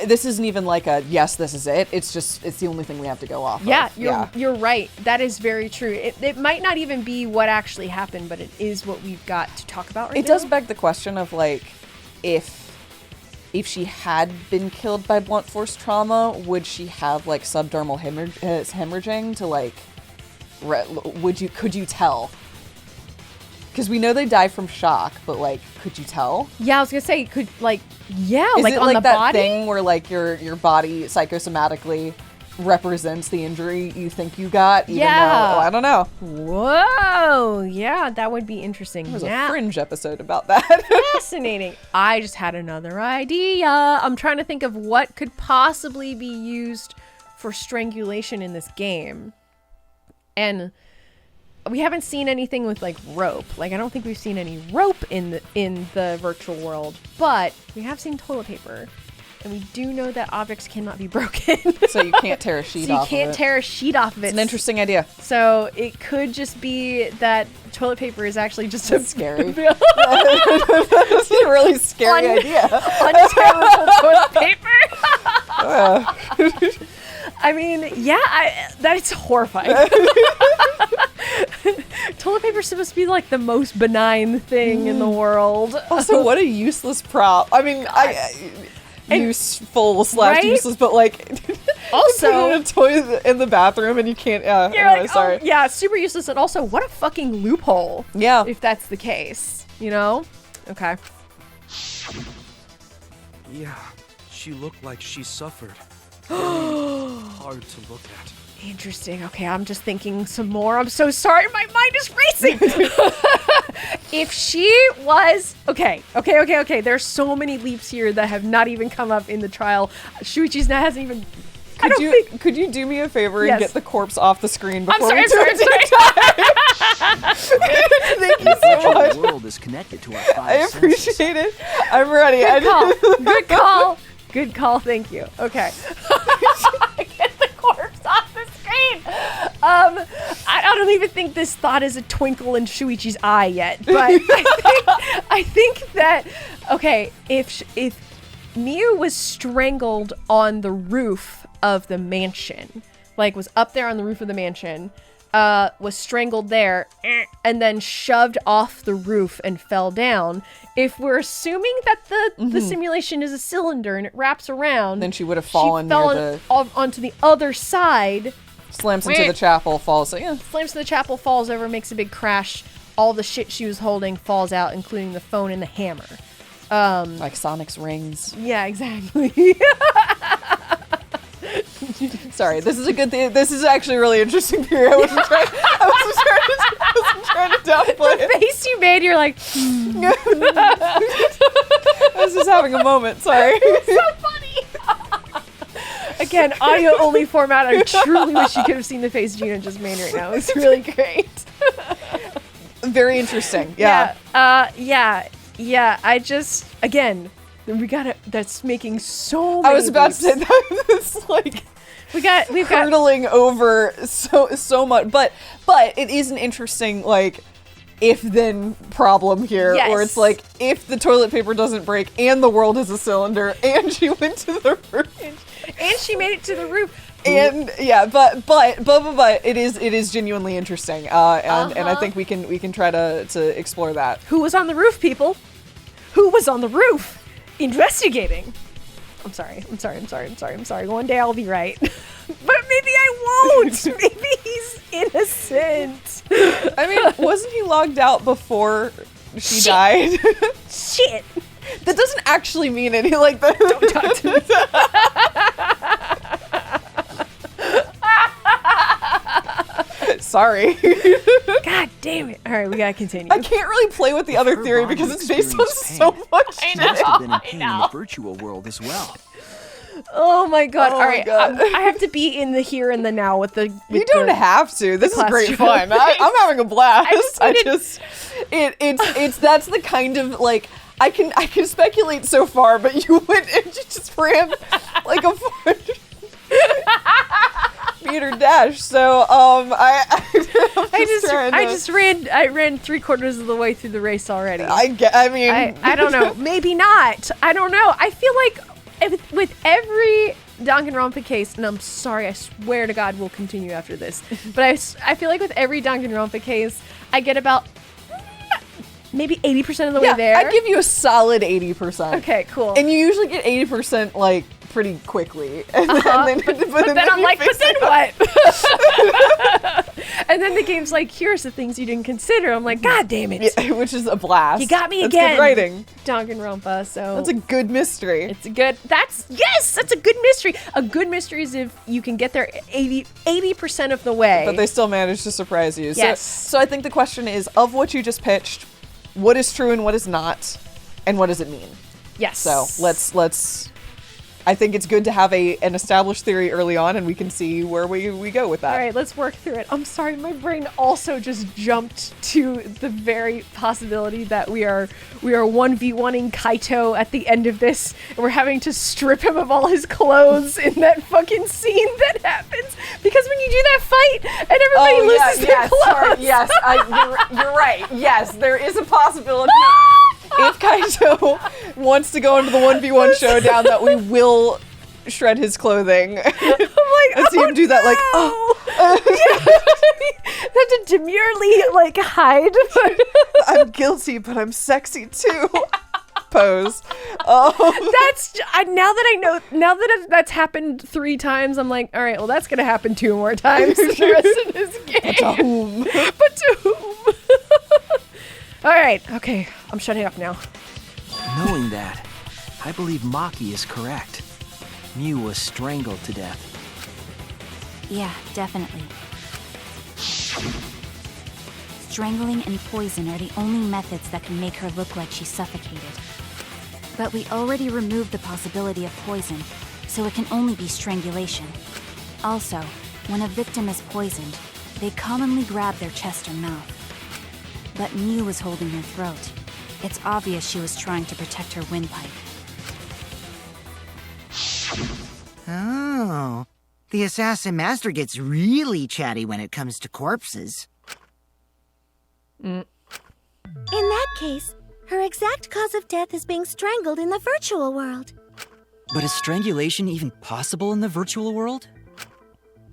[SPEAKER 2] this isn't even like a, yes, this is it. It's just, it's the only thing we have to go off
[SPEAKER 1] Yeah,
[SPEAKER 2] of.
[SPEAKER 1] you're right. That is very true. It might not even be what actually happened, but it is what we've got to talk about right now.
[SPEAKER 2] It does beg the question of like, if she had been killed by blunt force trauma, would she have like subdermal hemorrhaging to like, could you tell? Because we know they die from shock, but like, could you tell?
[SPEAKER 1] Yeah, I was gonna say, could like, yeah,
[SPEAKER 2] Is
[SPEAKER 1] like
[SPEAKER 2] it
[SPEAKER 1] on
[SPEAKER 2] like
[SPEAKER 1] the
[SPEAKER 2] that
[SPEAKER 1] body.
[SPEAKER 2] thing where like your body psychosomatically represents the injury you think you got? Even
[SPEAKER 1] Yeah.
[SPEAKER 2] though, I don't know.
[SPEAKER 1] Whoa, yeah, that would be interesting.
[SPEAKER 2] There's
[SPEAKER 1] Yeah.
[SPEAKER 2] a Fringe episode about that.
[SPEAKER 1] Fascinating. I just had another idea. I'm trying to think of what could possibly be used for strangulation in this game. And we haven't seen anything with like rope. Like I don't think we've seen any rope in the virtual world, but we have seen toilet paper. And we do know that objects cannot be broken.
[SPEAKER 2] So you can't tear a sheet
[SPEAKER 1] So you
[SPEAKER 2] off
[SPEAKER 1] can't
[SPEAKER 2] of it.
[SPEAKER 1] tear a sheet off of it.
[SPEAKER 2] It's an interesting idea.
[SPEAKER 1] So it could just be that toilet paper is actually just a
[SPEAKER 2] Scary. That's a really scary idea.
[SPEAKER 1] untearable toilet paper. I mean, yeah, that is horrifying. Toilet paper is supposed to be like the most benign thing in the world.
[SPEAKER 2] Also, what a useless prop. I mean, useful /
[SPEAKER 1] Right?
[SPEAKER 2] useless, but like
[SPEAKER 1] Also-
[SPEAKER 2] put it in a toilet in the bathroom and you can't.
[SPEAKER 1] You're
[SPEAKER 2] Anyway,
[SPEAKER 1] like,
[SPEAKER 2] sorry.
[SPEAKER 1] oh, yeah, super useless. And also, what a fucking loophole.
[SPEAKER 2] Yeah.
[SPEAKER 1] If that's the case, you know? Okay.
[SPEAKER 6] Yeah, she looked like she suffered. Very hard to look at.
[SPEAKER 1] Interesting. Okay, I'm just thinking some more. I'm so sorry. My mind is racing. If she was... Okay. There's so many leaps here that have not even come up in the trial. Shuichi's hasn't even...
[SPEAKER 2] Could you do me a favor
[SPEAKER 1] Yes.
[SPEAKER 2] and get the corpse off the screen before
[SPEAKER 1] I'm
[SPEAKER 2] we
[SPEAKER 1] sorry.
[SPEAKER 2] do it? Thank you
[SPEAKER 8] The
[SPEAKER 2] so
[SPEAKER 8] virtual
[SPEAKER 2] much.
[SPEAKER 8] world is connected to our five
[SPEAKER 2] I
[SPEAKER 8] senses.
[SPEAKER 2] appreciate it. I'm ready.
[SPEAKER 1] Good call. Good call. Thank you. Okay. Get the corpse off the screen. I don't even think this thought is a twinkle in Shuichi's eye yet, but I think that okay, if Miu was strangled on the roof of the mansion, like was up there on the roof of the mansion, was strangled there, and then shoved off the roof and fell down. If we're assuming that the simulation is a cylinder and it wraps around,
[SPEAKER 2] Then she would have fallen
[SPEAKER 1] fell
[SPEAKER 2] near the...
[SPEAKER 1] onto the other side,
[SPEAKER 2] Slams into the chapel, falls. So, yeah.
[SPEAKER 1] slams to the chapel, falls over, makes a big crash. All the shit she was holding falls out, including the phone and the hammer.
[SPEAKER 2] Like Sonic's rings.
[SPEAKER 1] Yeah, exactly.
[SPEAKER 2] Sorry, this is a good thing. This is actually a really interesting theory. I wasn't trying to downplay it.
[SPEAKER 1] Face you made, you're like,
[SPEAKER 2] I was just having a moment. Sorry.
[SPEAKER 1] so funny. Again, audio only format. I truly wish you could have seen the face Gina just made right now. It's really great.
[SPEAKER 2] Very interesting. Yeah.
[SPEAKER 1] Yeah. I just, again, that's making so many
[SPEAKER 2] I was about to
[SPEAKER 1] leaps.
[SPEAKER 2] say that. It's like
[SPEAKER 1] we've got
[SPEAKER 2] hurtling over so much, but it is an interesting like if then problem here, where it's
[SPEAKER 1] Yes.
[SPEAKER 2] like if the toilet paper doesn't break and the world is a cylinder and she went to the roof
[SPEAKER 1] and she made it to the roof.
[SPEAKER 2] and yeah, but it is genuinely interesting, and I think we can try to explore that.
[SPEAKER 1] Who was on the roof, people? Who was on the roof? Investigating. I'm sorry. One day I'll be right. But maybe I won't. Maybe he's innocent.
[SPEAKER 2] I mean, wasn't he logged out before she
[SPEAKER 1] Shit.
[SPEAKER 2] died?
[SPEAKER 1] Shit.
[SPEAKER 2] That doesn't actually mean any like that.
[SPEAKER 1] Don't talk to me.
[SPEAKER 2] Sorry.
[SPEAKER 1] God damn it. All right, we gotta continue.
[SPEAKER 2] I can't really play with the other
[SPEAKER 8] Her
[SPEAKER 2] theory
[SPEAKER 8] body
[SPEAKER 2] because it's based on
[SPEAKER 8] experienced
[SPEAKER 2] so
[SPEAKER 8] pain.
[SPEAKER 2] much
[SPEAKER 8] She
[SPEAKER 2] shit.
[SPEAKER 8] must have been in pain in the virtual world as well.
[SPEAKER 1] Oh my god.
[SPEAKER 2] Oh
[SPEAKER 1] All
[SPEAKER 2] my
[SPEAKER 1] right.
[SPEAKER 2] God.
[SPEAKER 1] I have to be in the here and the now with the.
[SPEAKER 2] You don't have to. This is
[SPEAKER 1] class
[SPEAKER 2] great
[SPEAKER 1] trial.
[SPEAKER 2] fun. I'm having a blast.
[SPEAKER 1] I just
[SPEAKER 2] it's that's the kind of like I can speculate so far, but you went and you just ran like a 400-meter dash. So I
[SPEAKER 1] ran 3/4 of the way through the race already.
[SPEAKER 2] I mean
[SPEAKER 1] I don't know. Maybe not. I don't know. I feel like with every Danganronpa case, and I'm sorry, I swear to God we'll continue after this, but I feel like with every Danganronpa case, I get about maybe 80% of the way there.
[SPEAKER 2] I'd give you a solid 80%.
[SPEAKER 1] Okay, cool.
[SPEAKER 2] And you usually get 80% like pretty quickly. And then,
[SPEAKER 1] but then I'm
[SPEAKER 2] you
[SPEAKER 1] like, but
[SPEAKER 2] fix
[SPEAKER 1] then
[SPEAKER 2] it.
[SPEAKER 1] what? And then the game's like, here's the things you didn't consider. I'm like, God damn it.
[SPEAKER 2] Yeah, which is a blast.
[SPEAKER 1] You got me
[SPEAKER 2] That's
[SPEAKER 1] again.
[SPEAKER 2] good writing.
[SPEAKER 1] Danganronpa, so
[SPEAKER 2] That's a good mystery.
[SPEAKER 1] it's a good. That's a good mystery. A good mystery is if you can get there 80% of the way.
[SPEAKER 2] But they still manage to surprise you.
[SPEAKER 1] Yes.
[SPEAKER 2] So I think the question is, of what you just pitched, what is true and what is not, and what does it mean?
[SPEAKER 1] yes.
[SPEAKER 2] So let's. I think it's good to have an established theory early on, and we can see where we go with that.
[SPEAKER 1] All right, let's work through it. I'm sorry, my brain also just jumped to the very possibility that we are 1v1ing Kaito at the end of this, and we're having to strip him of all his clothes in that fucking scene that happens. Because when you do that fight and everybody loses their clothes.
[SPEAKER 2] Sorry, yes, you're right. Yes, there is a possibility. If Kaito wants to go into the 1v1 showdown, that we will shred his clothing.
[SPEAKER 1] I'm like,
[SPEAKER 2] I see him do that, like,
[SPEAKER 1] Have to demurely like hide.
[SPEAKER 2] I'm guilty, but I'm sexy too. pose.
[SPEAKER 1] Now that that's happened 3 times, I'm like, all right, well, that's gonna happen 2 more times in the rest of this game. But to whom? But to whom? All right, okay, I'm shutting up now.
[SPEAKER 8] Knowing that, I believe Maki is correct. Mew was strangled to death.
[SPEAKER 9] Yeah, definitely. Strangling and poison are the only methods that can make her look like she suffocated. But we already removed the possibility of poison, so it can only be strangulation. Also, when a victim is poisoned, they commonly grab their chest or mouth. But Mew was holding her throat. It's obvious she was trying to protect her windpipe.
[SPEAKER 5] Oh, the assassin master gets really chatty when it comes to corpses.
[SPEAKER 10] In that case, her exact cause of death is being strangled in the virtual world.
[SPEAKER 7] But is strangulation even possible in the virtual world?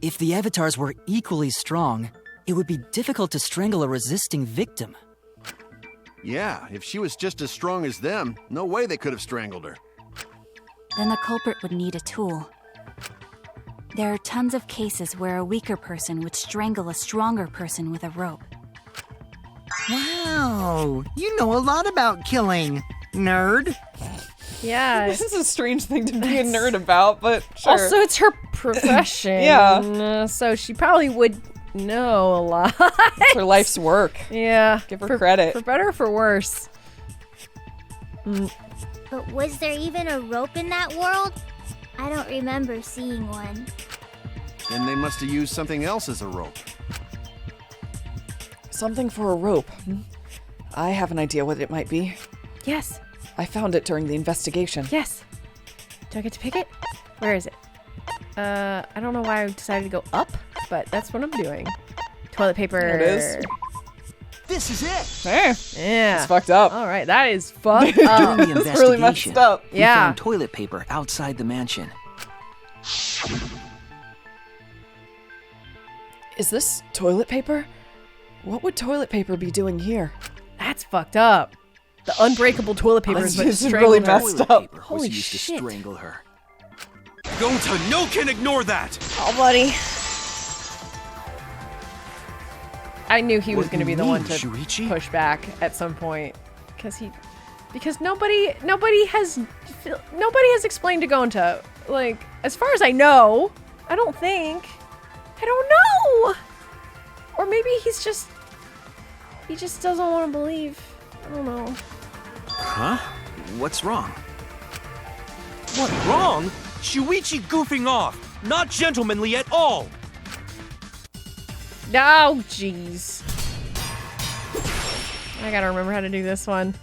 [SPEAKER 7] If the avatars were equally strong, it would be difficult to strangle a resisting victim.
[SPEAKER 6] Yeah, if she was just as strong as them, no way they could have strangled her.
[SPEAKER 9] Then the culprit would need a tool. There are tons of cases where a weaker person would strangle a stronger person with a rope.
[SPEAKER 5] Wow, you know a lot about killing, nerd.
[SPEAKER 1] Yeah.
[SPEAKER 2] This is a strange thing to be a nerd about, but sure.
[SPEAKER 1] Also, it's her profession.
[SPEAKER 2] Yeah.
[SPEAKER 1] So she probably would know a lot.
[SPEAKER 2] It's her life's work.
[SPEAKER 1] Yeah.
[SPEAKER 2] Give her credit.
[SPEAKER 1] For better or for worse.
[SPEAKER 4] But was there even a rope in that world? I don't remember seeing one.
[SPEAKER 6] Then they must have used something else as a rope.
[SPEAKER 2] Something for a rope. I have an idea what it might be.
[SPEAKER 1] Yes.
[SPEAKER 2] I found it during the investigation.
[SPEAKER 1] Yes. Do I get to pick it? Where is it? I don't know why I decided to go up, but that's what I'm doing. Toilet paper.
[SPEAKER 2] There it is.
[SPEAKER 8] This is it!
[SPEAKER 2] Hey,
[SPEAKER 1] Yeah.
[SPEAKER 2] it's fucked up.
[SPEAKER 1] All right, that is fucked
[SPEAKER 8] During
[SPEAKER 1] up.
[SPEAKER 8] the
[SPEAKER 2] It's really
[SPEAKER 8] investigation,
[SPEAKER 2] messed up.
[SPEAKER 8] we
[SPEAKER 1] Yeah.
[SPEAKER 8] found toilet paper outside the mansion.
[SPEAKER 2] Is this toilet paper? What would toilet paper be doing here?
[SPEAKER 1] That's fucked up. The unbreakable toilet paper is what
[SPEAKER 2] This is
[SPEAKER 1] strangled
[SPEAKER 2] really
[SPEAKER 1] her.
[SPEAKER 2] messed
[SPEAKER 8] Toilet
[SPEAKER 2] up.
[SPEAKER 8] paper
[SPEAKER 1] Holy
[SPEAKER 8] was used to
[SPEAKER 1] shit.
[SPEAKER 8] strangle her.
[SPEAKER 6] Gonta, no can ignore that!
[SPEAKER 1] Oh, buddy. I knew he was
[SPEAKER 8] What
[SPEAKER 1] going to
[SPEAKER 8] do
[SPEAKER 1] be
[SPEAKER 8] you
[SPEAKER 1] the one
[SPEAKER 8] mean,
[SPEAKER 1] to
[SPEAKER 8] Shuichi?
[SPEAKER 1] push back at some point, because nobody has explained to Gonta. Like, as far as I know, I don't know. Or maybe he just doesn't want to believe. I don't know.
[SPEAKER 8] Huh? What's wrong?
[SPEAKER 6] What, wrong? Shuichi goofing off! Not gentlemanly at all!
[SPEAKER 1] Oh, jeez. I gotta remember how to do this one.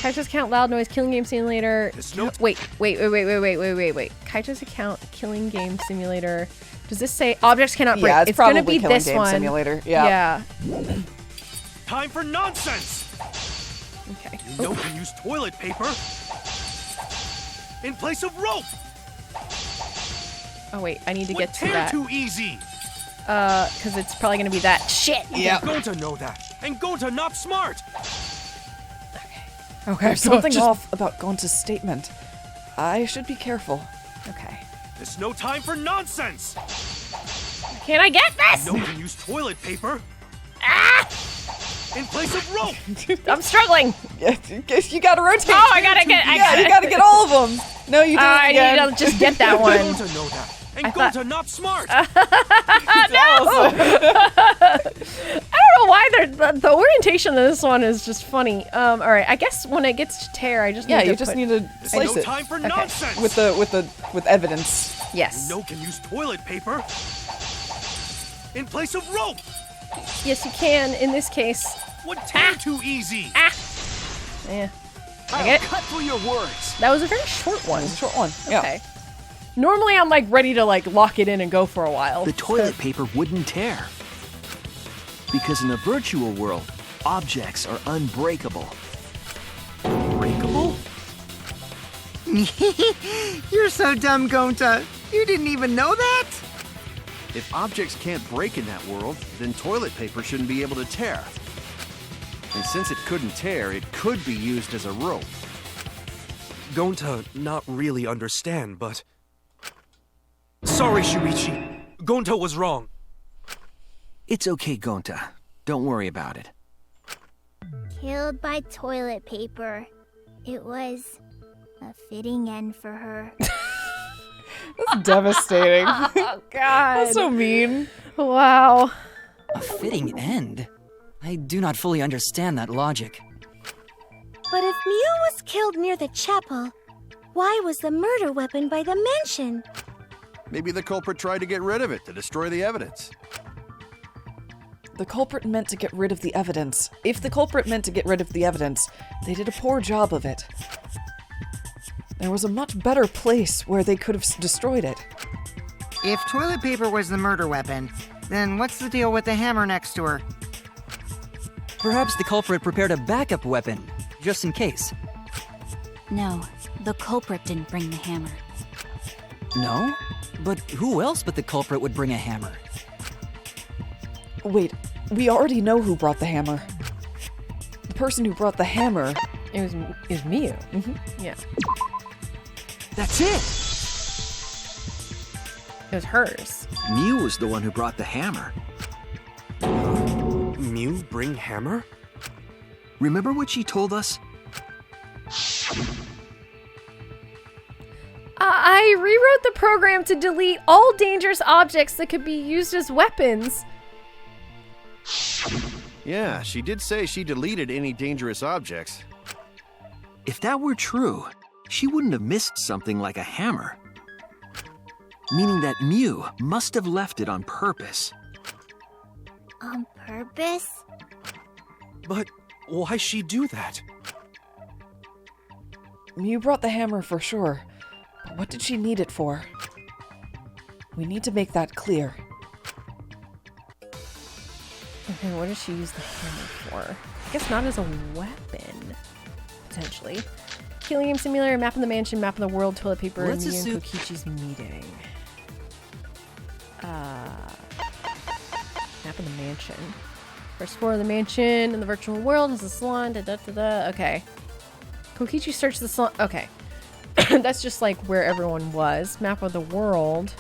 [SPEAKER 1] Kaito's account, loud noise, killing game simulator. Wait. Kaito's account, killing game simulator. Does this say objects cannot break?
[SPEAKER 2] Yeah, it's probably
[SPEAKER 1] gonna be
[SPEAKER 2] Killing
[SPEAKER 1] this
[SPEAKER 2] Game
[SPEAKER 1] one.
[SPEAKER 2] Simulator. Yeah.
[SPEAKER 6] Time for nonsense!
[SPEAKER 1] Okay.
[SPEAKER 6] You know we use toilet paper in place of rope!
[SPEAKER 1] Oh wait, I need to
[SPEAKER 6] Would
[SPEAKER 1] get to
[SPEAKER 6] tear
[SPEAKER 1] that.
[SPEAKER 6] too easy!
[SPEAKER 1] Because it's probably gonna be that shit.
[SPEAKER 2] Yeah.
[SPEAKER 6] Gonta know that, and Gonta not smart!
[SPEAKER 2] Okay, there's something off about Gonta's statement. I should be careful.
[SPEAKER 1] Okay.
[SPEAKER 6] There's no time for nonsense!
[SPEAKER 1] Can I get this?
[SPEAKER 6] No one use toilet paper
[SPEAKER 1] Ah!
[SPEAKER 6] in place of rope!
[SPEAKER 1] I'm struggling.
[SPEAKER 2] Yeah, you gotta rotate.
[SPEAKER 1] Oh, I gotta get.
[SPEAKER 2] You gotta get all of them. No, you didn't.
[SPEAKER 1] I need to just get that one.
[SPEAKER 6] Gonta know that, and
[SPEAKER 1] I thought-
[SPEAKER 6] Gonta not smart!
[SPEAKER 1] I don't know why the orientation of this one is just funny. All right, I guess when it gets to tear, I just need to
[SPEAKER 2] You just need to
[SPEAKER 6] There's
[SPEAKER 2] slice
[SPEAKER 6] no
[SPEAKER 2] it
[SPEAKER 6] time for nonsense!
[SPEAKER 2] with evidence.
[SPEAKER 1] Yes.
[SPEAKER 6] No can use toilet paper in place of rope!
[SPEAKER 1] Yes, you can. In this case.
[SPEAKER 6] Would tear too easy!
[SPEAKER 1] Yeah.
[SPEAKER 8] I'll cut through your words.
[SPEAKER 1] That was a very short one.
[SPEAKER 2] It's a short one. Yeah.
[SPEAKER 1] Okay. Normally, I'm like ready to like lock it in and go for a while.
[SPEAKER 8] The toilet paper wouldn't tear. Because in the virtual world, objects are unbreakable. Unbreakable?
[SPEAKER 5] You're so dumb, Gonta. You didn't even know that?
[SPEAKER 6] If objects can't break in that world, then toilet paper shouldn't be able to tear. And since it couldn't tear, it could be used as a rope. Gonta not really understand, but... Sorry, Shuichi. Gonta was wrong.
[SPEAKER 8] It's okay, Gonta. Don't worry about it.
[SPEAKER 4] Killed by toilet paper. It was a fitting end for her.
[SPEAKER 2] That's devastating.
[SPEAKER 1] Oh, God.
[SPEAKER 2] That's so mean.
[SPEAKER 1] Wow.
[SPEAKER 7] A fitting end? I do not fully understand that logic.
[SPEAKER 10] But if Mew was killed near the chapel, why was the murder weapon by the mansion?
[SPEAKER 6] Maybe the culprit tried to get rid of it to destroy the evidence.
[SPEAKER 2] The culprit meant to get rid of the evidence. If the culprit meant to get rid of the evidence, they did a poor job of it. There was a much better place where they could have destroyed it.
[SPEAKER 5] If toilet paper was the murder weapon, then what's the deal with the hammer next to her?
[SPEAKER 7] Perhaps the culprit prepared a backup weapon, just in case.
[SPEAKER 9] No, the culprit didn't bring the hammer.
[SPEAKER 7] No? But who else but the culprit would bring a hammer?
[SPEAKER 2] Wait, we already know who brought the hammer. The person who brought the hammer...
[SPEAKER 1] It was Mew.
[SPEAKER 2] Mm-hmm.
[SPEAKER 1] Yeah.
[SPEAKER 8] That's it!
[SPEAKER 1] It was hers.
[SPEAKER 8] Mew was the one who brought the hammer.
[SPEAKER 6] Mew bring hammer?
[SPEAKER 8] Remember what she told us?
[SPEAKER 1] I rewrote the program to delete all dangerous objects that could be used as weapons.
[SPEAKER 6] Yeah, she did say she deleted any dangerous objects.
[SPEAKER 8] If that were true, she wouldn't have missed something like a hammer. Meaning that Mew must have left it on purpose.
[SPEAKER 4] On purpose?
[SPEAKER 6] But why she do that?
[SPEAKER 2] Mew brought the hammer for sure. But what did she need it for? We need to make that clear.
[SPEAKER 1] Okay, what does she use the hammer for? I guess not as a weapon, potentially. Killing game simulator, map of the mansion, map of the world, toilet paper,
[SPEAKER 7] Let's
[SPEAKER 1] and Mew and
[SPEAKER 7] assume-
[SPEAKER 1] Kokichi's meeting. Map of the mansion. First floor of the mansion in the virtual world is the salon. Okay. Kokichi searched the salon. Okay. That's just like where everyone was. Map of the world.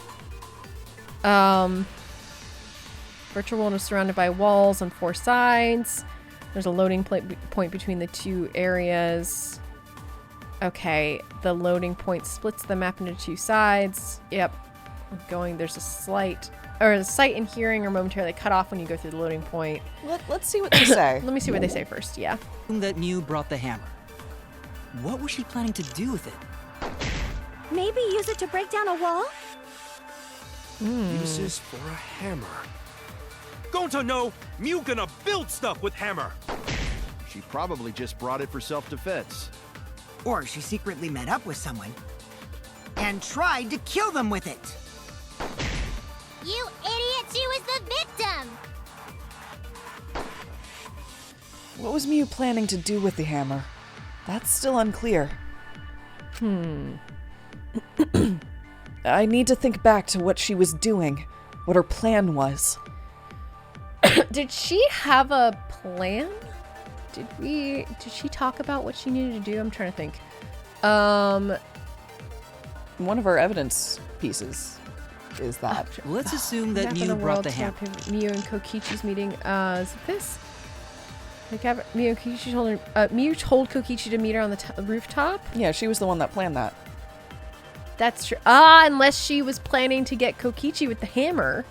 [SPEAKER 1] Virtual world is surrounded by walls on 4 sides. There's a loading point between the 2 areas. Okay, the loading point splits the map into 2 sides. Yep. There's a sight and hearing are momentarily cut off when you go through the loading point.
[SPEAKER 2] Let's see what they say.
[SPEAKER 1] Let me see what they say first, yeah.
[SPEAKER 7] That Mew brought the hammer. What was she planning to do with it?
[SPEAKER 10] Maybe use it to break down a wall?
[SPEAKER 6] Uses for a hammer. Gonta no! Mew gonna build stuff with hammer! She probably just brought it for self-defense.
[SPEAKER 5] Or she secretly met up with someone and tried to kill them with it.
[SPEAKER 4] You idiot, she was the victim!
[SPEAKER 2] What was Mew planning to do with the hammer? That's still unclear. I need to think back to what she was doing, what her plan was.
[SPEAKER 1] Did she have a plan? Did she talk about what she needed to do? I'm trying to think.
[SPEAKER 2] One of our evidence pieces is that.
[SPEAKER 7] Let's assume that
[SPEAKER 1] Map of
[SPEAKER 7] Mew
[SPEAKER 1] the
[SPEAKER 7] brought
[SPEAKER 1] world,
[SPEAKER 7] the hammer.
[SPEAKER 1] Mew and Kokichi's meeting. Is it this? Mew and Kokichi told her, Mew told Kokichi to meet her on the rooftop.
[SPEAKER 2] Yeah, she was the one that planned that.
[SPEAKER 1] That's true. Unless she was planning to get Kokichi with the hammer.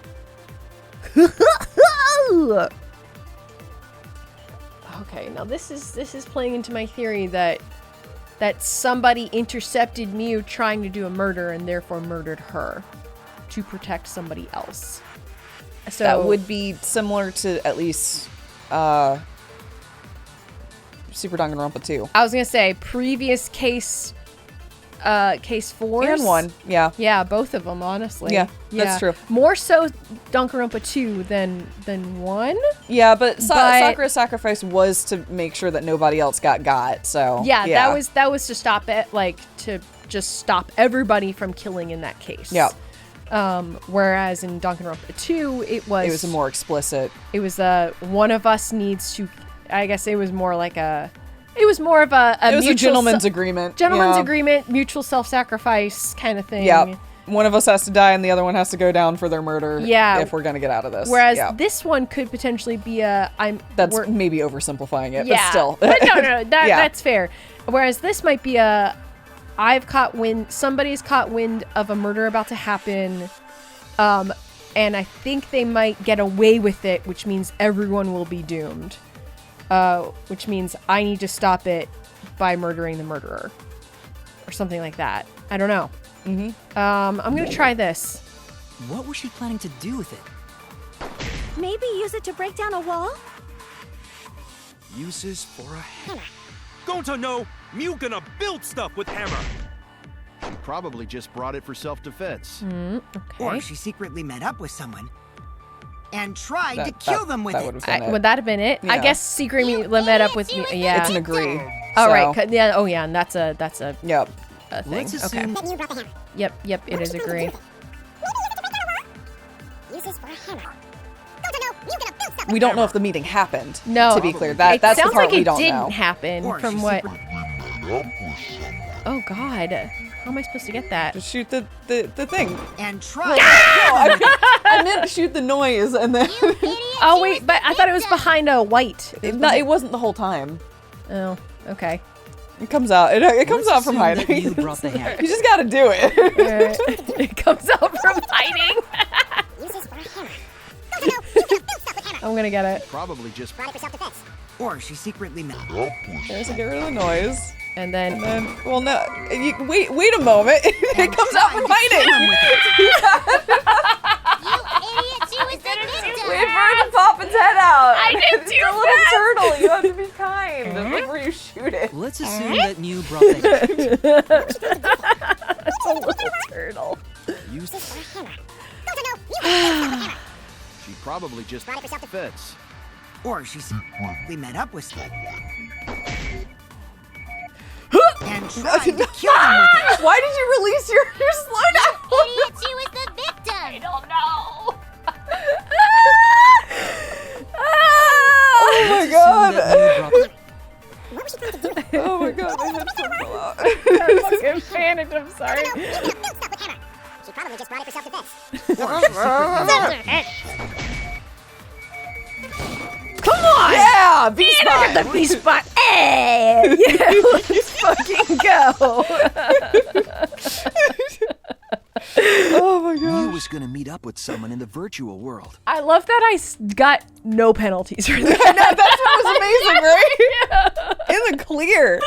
[SPEAKER 1] Okay, now this is playing into my theory that somebody intercepted Mew trying to do a murder and therefore murdered her to protect somebody else. So
[SPEAKER 2] That would be similar to at least Super Danganronpa 2.
[SPEAKER 1] I was gonna say previous case 4
[SPEAKER 2] And 1, yeah.
[SPEAKER 1] Yeah, both of them, honestly.
[SPEAKER 2] Yeah, that's true.
[SPEAKER 1] More so Danganronpa 2 than 1.
[SPEAKER 2] Yeah, but Sakura's sacrifice was to make sure that nobody else got, so...
[SPEAKER 1] Yeah, that was to stop it, like, to just stop everybody from killing in that case.
[SPEAKER 2] Yeah.
[SPEAKER 1] Whereas in Danganronpa 2, it was
[SPEAKER 2] a more explicit...
[SPEAKER 1] It was, one of us needs to I guess it was more like a. It was more of a
[SPEAKER 2] it was a
[SPEAKER 1] mutual
[SPEAKER 2] gentleman's agreement.
[SPEAKER 1] Gentleman's
[SPEAKER 2] yeah.
[SPEAKER 1] agreement, mutual self-sacrifice kind of thing.
[SPEAKER 2] Yeah. One of us has to die and the other one has to go down for their murder.
[SPEAKER 1] Yeah.
[SPEAKER 2] If we're gonna get out of this.
[SPEAKER 1] Whereas
[SPEAKER 2] yeah.
[SPEAKER 1] this one could potentially be
[SPEAKER 2] That's maybe oversimplifying it,
[SPEAKER 1] yeah.
[SPEAKER 2] but still.
[SPEAKER 1] But no,
[SPEAKER 2] Yeah.
[SPEAKER 1] that's fair. Whereas this might be somebody's caught wind of a murder about to happen, and I think they might get away with it, which means everyone will be doomed. Which means I need to stop it by murdering the murderer. Or something like that. I don't know. Mm-hmm. I'm gonna try this.
[SPEAKER 7] What was she planning to do with it?
[SPEAKER 10] Maybe use it to break down a wall?
[SPEAKER 6] Uses for a hammer. Don't I know? Mew gonna build stuff with hammer.
[SPEAKER 11] She probably just brought it for self-defense.
[SPEAKER 1] Okay.
[SPEAKER 5] Or she secretly met up with someone and tried to kill them with it.
[SPEAKER 1] Would that have been it? I
[SPEAKER 2] Yeah.
[SPEAKER 1] guess secretly met up with me. Yeah.
[SPEAKER 2] It's an agree.
[SPEAKER 1] Oh,
[SPEAKER 2] so.
[SPEAKER 1] right. Yeah. Oh, yeah. And that's a
[SPEAKER 2] Yep.
[SPEAKER 1] thing.
[SPEAKER 7] Let's assume
[SPEAKER 1] Okay. Yep. It is agree.
[SPEAKER 2] We don't know if the meeting happened.
[SPEAKER 1] No.
[SPEAKER 2] To be clear, that's the
[SPEAKER 1] sounds
[SPEAKER 2] part
[SPEAKER 1] like
[SPEAKER 2] we
[SPEAKER 1] it
[SPEAKER 2] don't
[SPEAKER 1] didn't
[SPEAKER 2] know.
[SPEAKER 1] happen
[SPEAKER 5] Or
[SPEAKER 1] from
[SPEAKER 5] she
[SPEAKER 1] what. Oh God. How am I supposed to get that?
[SPEAKER 2] Just shoot the thing.
[SPEAKER 5] And tried
[SPEAKER 2] I meant to shoot the noise and then
[SPEAKER 1] Oh wait, but I thought it was behind a white.
[SPEAKER 2] it wasn't the whole time.
[SPEAKER 1] Oh, okay.
[SPEAKER 2] It comes out. It comes out from
[SPEAKER 7] assume that
[SPEAKER 2] hiding.
[SPEAKER 7] you brought the hammer.
[SPEAKER 2] You just gotta do it.
[SPEAKER 1] Alright. It comes out from hiding. I'm gonna get it.
[SPEAKER 11] Probably just
[SPEAKER 5] Or she secretly met.
[SPEAKER 2] There's to get rid of the noise.
[SPEAKER 1] And then
[SPEAKER 2] And then, well, no. Wait a moment. It comes out from hiding. Wait for her to pop its head out.
[SPEAKER 1] I did
[SPEAKER 2] It's
[SPEAKER 1] too
[SPEAKER 2] a little turtle. You have to be kind before you shoot it.
[SPEAKER 7] Let's assume that Mew brought the
[SPEAKER 1] it's a little turtle.
[SPEAKER 11] She probably just brought it for self-defense.
[SPEAKER 5] Or she secretly met up with someone and tried to kill them with it.
[SPEAKER 2] Why did you release your slowdown?
[SPEAKER 4] Idiot, she was the victim.
[SPEAKER 1] I don't know.
[SPEAKER 2] Oh my
[SPEAKER 7] Assume
[SPEAKER 2] god.
[SPEAKER 7] that Mew brought the
[SPEAKER 2] Oh my god, my headphone fell out.
[SPEAKER 1] I'm fucking panicked. I'm sorry.
[SPEAKER 4] She probably just brought it for self-defense.
[SPEAKER 1] Come on.
[SPEAKER 2] Yeah, B-spot.
[SPEAKER 1] The B spot. Hey. Yeah, let's fucking go.
[SPEAKER 2] Oh my
[SPEAKER 8] Mew
[SPEAKER 2] god.
[SPEAKER 8] was gonna meet up with someone in the virtual world.
[SPEAKER 1] I love that I got no penalties for that.
[SPEAKER 2] That's what was amazing, right? In the clear.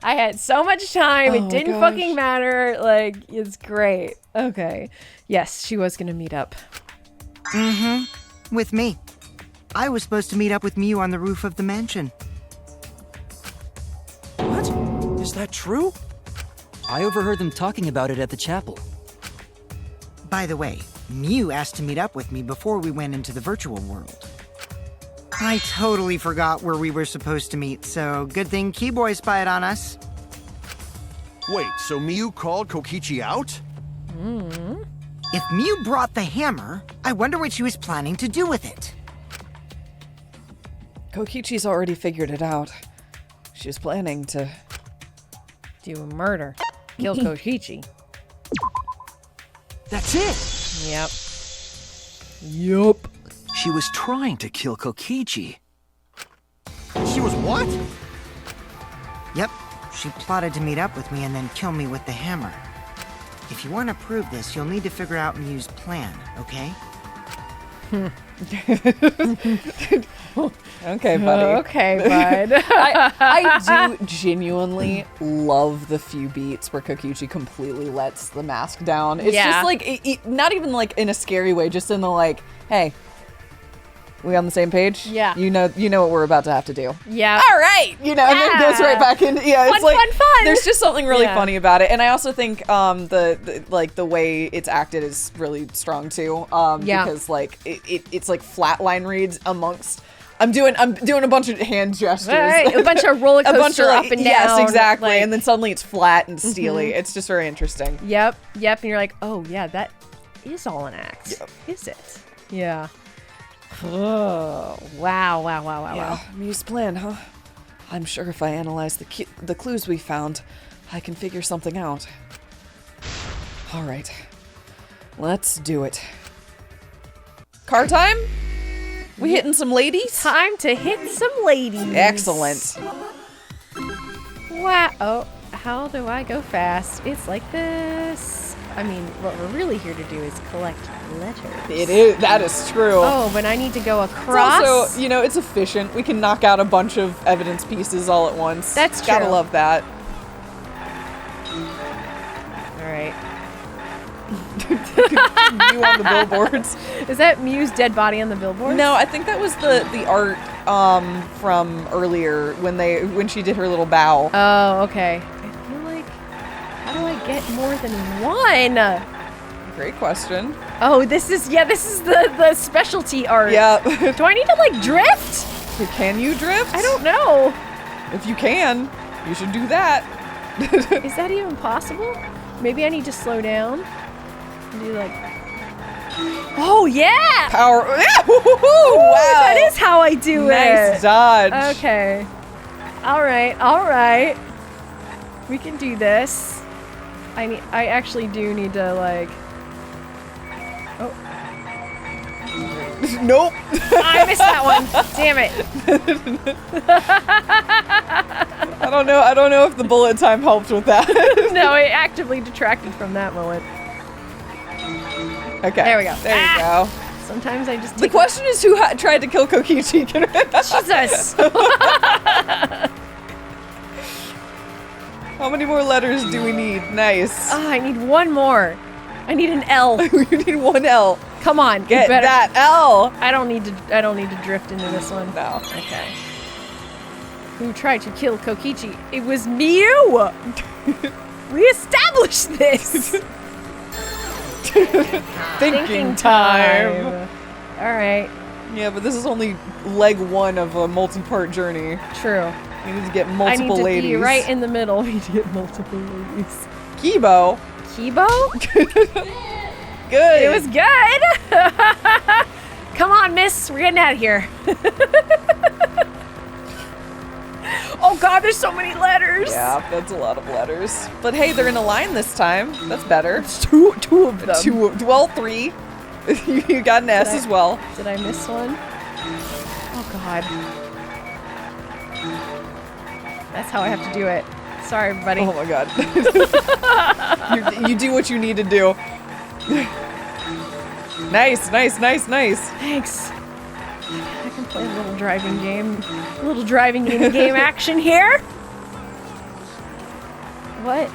[SPEAKER 1] I had so much time.
[SPEAKER 2] Oh
[SPEAKER 1] It
[SPEAKER 2] my
[SPEAKER 1] didn't
[SPEAKER 2] gosh.
[SPEAKER 1] fucking matter. Like, it's great. Okay. Yes, she was going to meet up.
[SPEAKER 5] With me. I was supposed to meet up with Mew on the roof of the mansion.
[SPEAKER 7] What? Is that true? I overheard them talking about it at the chapel.
[SPEAKER 5] By the way, Mew asked to meet up with me before we went into the virtual world. I totally forgot where we were supposed to meet, so good thing Keyboy spied on us.
[SPEAKER 11] Wait, so Mew called Kokichi out?
[SPEAKER 5] If Mew brought the hammer, I wonder what she was planning to do with it.
[SPEAKER 2] Kokichi's already figured it out. She was planning to...
[SPEAKER 1] Do a murder. Kill Kokichi.
[SPEAKER 8] That's it!
[SPEAKER 1] Yep.
[SPEAKER 2] Yup.
[SPEAKER 8] She was trying to kill Kokichi.
[SPEAKER 11] She was what?
[SPEAKER 5] Yep, she plotted to meet up with me and then kill me with the hammer. If you want to prove this, you'll need to figure out Mew's plan, okay?
[SPEAKER 2] Okay, buddy.
[SPEAKER 1] Okay, bud.
[SPEAKER 2] I do genuinely love the few beats where Kokichi completely lets the mask down. It's
[SPEAKER 1] Yeah.
[SPEAKER 2] just like, not even like in a scary way, just in the like, hey, we on the same page?
[SPEAKER 1] Yeah.
[SPEAKER 2] You know what we're about to have to do.
[SPEAKER 1] Yeah.
[SPEAKER 2] All right. You know, and then it goes right back in. Yeah, it's
[SPEAKER 1] Fun,
[SPEAKER 2] like,
[SPEAKER 1] fun, fun.
[SPEAKER 2] there's just something really
[SPEAKER 1] Yeah.
[SPEAKER 2] funny about it. And I also think the way it's acted is really strong too.
[SPEAKER 1] Yeah.
[SPEAKER 2] Because like it's like flatline reads amongst. I'm doing a bunch of hand gestures.
[SPEAKER 1] Right, a bunch of roller coaster up and down.
[SPEAKER 2] Yes, exactly.
[SPEAKER 1] like-
[SPEAKER 2] And then suddenly it's flat and steely. It's just very interesting.
[SPEAKER 1] Yep. And you're like, oh, yeah, that is all an act.
[SPEAKER 2] Yep.
[SPEAKER 1] Is it? Yeah. Oh, wow.
[SPEAKER 2] Mew's plan, huh? I'm sure if I analyze the clues we found, I can figure something out. All right, let's do it. Car time? We hitting some ladies?
[SPEAKER 1] Time to hit some ladies.
[SPEAKER 2] Excellent.
[SPEAKER 1] Wow. Oh, how do I go fast? It's like this. I mean, what we're really here to do is collect letters.
[SPEAKER 2] It is. That is true.
[SPEAKER 1] Oh, but I need to go across.
[SPEAKER 2] It's also, you know, it's efficient. We can knock out a bunch of evidence pieces all at once.
[SPEAKER 1] That's true.
[SPEAKER 2] Gotta love that.
[SPEAKER 1] All right.
[SPEAKER 2] Mew on the billboards.
[SPEAKER 1] Is that Mew's dead body on the billboard?
[SPEAKER 2] No, I think that was the art from earlier when she did her little bow.
[SPEAKER 1] Oh, okay. I feel like, how do I get more than one?
[SPEAKER 2] Great question.
[SPEAKER 1] Oh, this is the specialty art.
[SPEAKER 2] Yeah.
[SPEAKER 1] Do I need to like drift?
[SPEAKER 2] Can you drift?
[SPEAKER 1] I don't know.
[SPEAKER 2] If you can, you should do that.
[SPEAKER 1] Is that even possible? Maybe I need to slow down and do like. Oh yeah!
[SPEAKER 2] Power. Yeah. Wow.
[SPEAKER 1] That is how I do it.
[SPEAKER 2] Nice dodge.
[SPEAKER 1] Okay. All right. We can do this. I actually do need to like. Oh.
[SPEAKER 2] Nope.
[SPEAKER 1] I missed that one. Damn it.
[SPEAKER 2] I don't know if the bullet time helped with that.
[SPEAKER 1] No, it actively detracted from that moment.
[SPEAKER 2] Okay.
[SPEAKER 1] There we go.
[SPEAKER 2] There you go.
[SPEAKER 1] Sometimes I just
[SPEAKER 2] The question is who tried to kill Kokichi.
[SPEAKER 1] Jesus.
[SPEAKER 2] How many more letters do we need? Nice.
[SPEAKER 1] Oh, I need one more. I need an L.
[SPEAKER 2] We need one L.
[SPEAKER 1] Come on,
[SPEAKER 2] Get that L.
[SPEAKER 1] I don't need to drift into this one.
[SPEAKER 2] No.
[SPEAKER 1] Okay. Who tried to kill Kokichi? It was Mew. We established this.
[SPEAKER 2] Thinking time.
[SPEAKER 1] All right.
[SPEAKER 2] Yeah, but this is only leg one of a multi-part journey.
[SPEAKER 1] True.
[SPEAKER 2] We need to get multiple ladies.
[SPEAKER 1] I need to be right in the middle. We need to get multiple ladies.
[SPEAKER 2] Kibo.
[SPEAKER 1] Kibo?
[SPEAKER 2] Good.
[SPEAKER 1] It was good. Come on, miss. We're getting out of here. Oh god, there's so many letters.
[SPEAKER 2] Yeah, that's a lot of letters. But hey, they're in a line this time. That's better.
[SPEAKER 1] It's two of them.
[SPEAKER 2] Well, three. You got an S as well.
[SPEAKER 1] Did I miss one? Oh god. That's how I have to do it. Sorry, everybody.
[SPEAKER 2] Oh my god. You do what you need to do. Nice.
[SPEAKER 1] Thanks. I can play a little driving game. A little driving in-game action here. What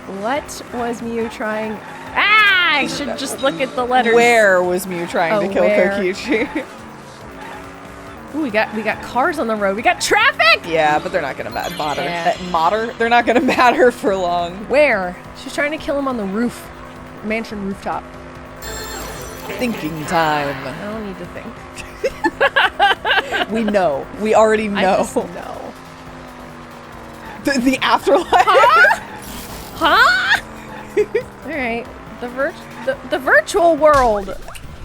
[SPEAKER 1] was Mew trying? Ah! I should just look at the letters.
[SPEAKER 2] Where was Mew trying to kill
[SPEAKER 1] where?
[SPEAKER 2] Kokichi?
[SPEAKER 1] Ooh, we got cars on the road. We got traffic!
[SPEAKER 2] Yeah, but they're not gonna matter.
[SPEAKER 1] Yeah.
[SPEAKER 2] They're not gonna matter for long.
[SPEAKER 1] Where? She's trying to kill him on the roof. Mansion rooftop.
[SPEAKER 2] Thinking time.
[SPEAKER 1] I don't need to think.
[SPEAKER 2] We know. We already know.
[SPEAKER 1] I just know.
[SPEAKER 2] The afterlife.
[SPEAKER 1] Huh? All right. The virtual world.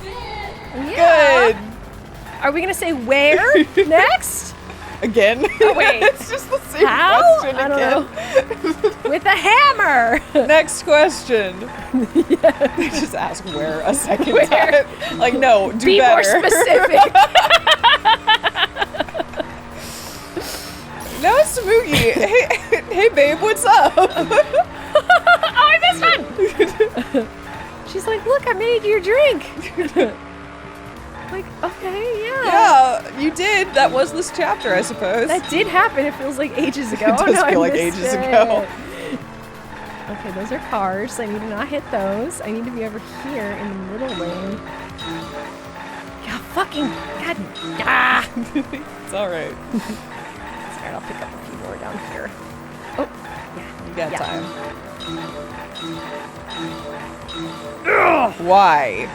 [SPEAKER 1] Yeah.
[SPEAKER 2] Good.
[SPEAKER 1] Are we gonna say where next?
[SPEAKER 2] Again?
[SPEAKER 1] Oh, wait.
[SPEAKER 2] It's just the same
[SPEAKER 1] How?
[SPEAKER 2] question
[SPEAKER 1] I don't
[SPEAKER 2] again.
[SPEAKER 1] know. With a hammer.
[SPEAKER 2] Next question. Just ask where a second
[SPEAKER 1] Where?
[SPEAKER 2] time. Like, no, do
[SPEAKER 1] Be
[SPEAKER 2] better.
[SPEAKER 1] more specific.
[SPEAKER 2] No, Smoogie. Hey, babe, what's up?
[SPEAKER 1] Oh, I missed one. She's like, look, I made you a drink. Like, okay, yeah.
[SPEAKER 2] Yeah, you did. That was this chapter, I suppose.
[SPEAKER 1] That did happen. It feels like ages ago.
[SPEAKER 2] It does feel like ages ago.
[SPEAKER 1] Okay, those are cars. I need to not hit those. I need to be over here in the middle lane. God, fucking God. Ah.
[SPEAKER 2] It's all right.
[SPEAKER 1] Alright, I'll pick up a few more down here. Oh, yeah.
[SPEAKER 2] You got
[SPEAKER 1] Yeah.
[SPEAKER 2] time. Ugh, why?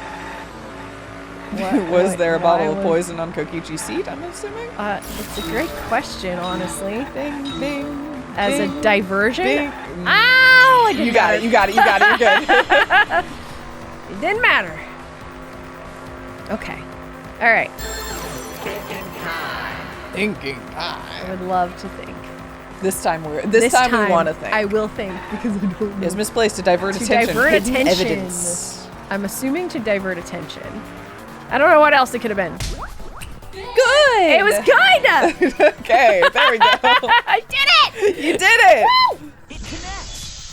[SPEAKER 2] Was there a bottle of poison on Kokichi's seat, I'm assuming?
[SPEAKER 1] It's a great question, honestly.
[SPEAKER 2] Bing, bing.
[SPEAKER 1] As
[SPEAKER 2] bing,
[SPEAKER 1] a diversion?
[SPEAKER 2] bing.
[SPEAKER 1] Ow! It didn't
[SPEAKER 2] You got it, you got it, you got it, you're good.
[SPEAKER 1] It didn't matter. Okay. Alright.
[SPEAKER 2] thinking
[SPEAKER 1] I would love to think.
[SPEAKER 2] This time we want to think.
[SPEAKER 1] I will think because I don't know.
[SPEAKER 2] Is misplaced to divert attention.
[SPEAKER 1] Divert
[SPEAKER 2] Hidden
[SPEAKER 1] attention.
[SPEAKER 2] evidence.
[SPEAKER 1] I'm assuming to divert attention. I don't know what else it could have been.
[SPEAKER 2] Good.
[SPEAKER 1] It was kinda.
[SPEAKER 2] Okay, there we go.
[SPEAKER 1] I did it.
[SPEAKER 2] You did it.
[SPEAKER 1] Woo!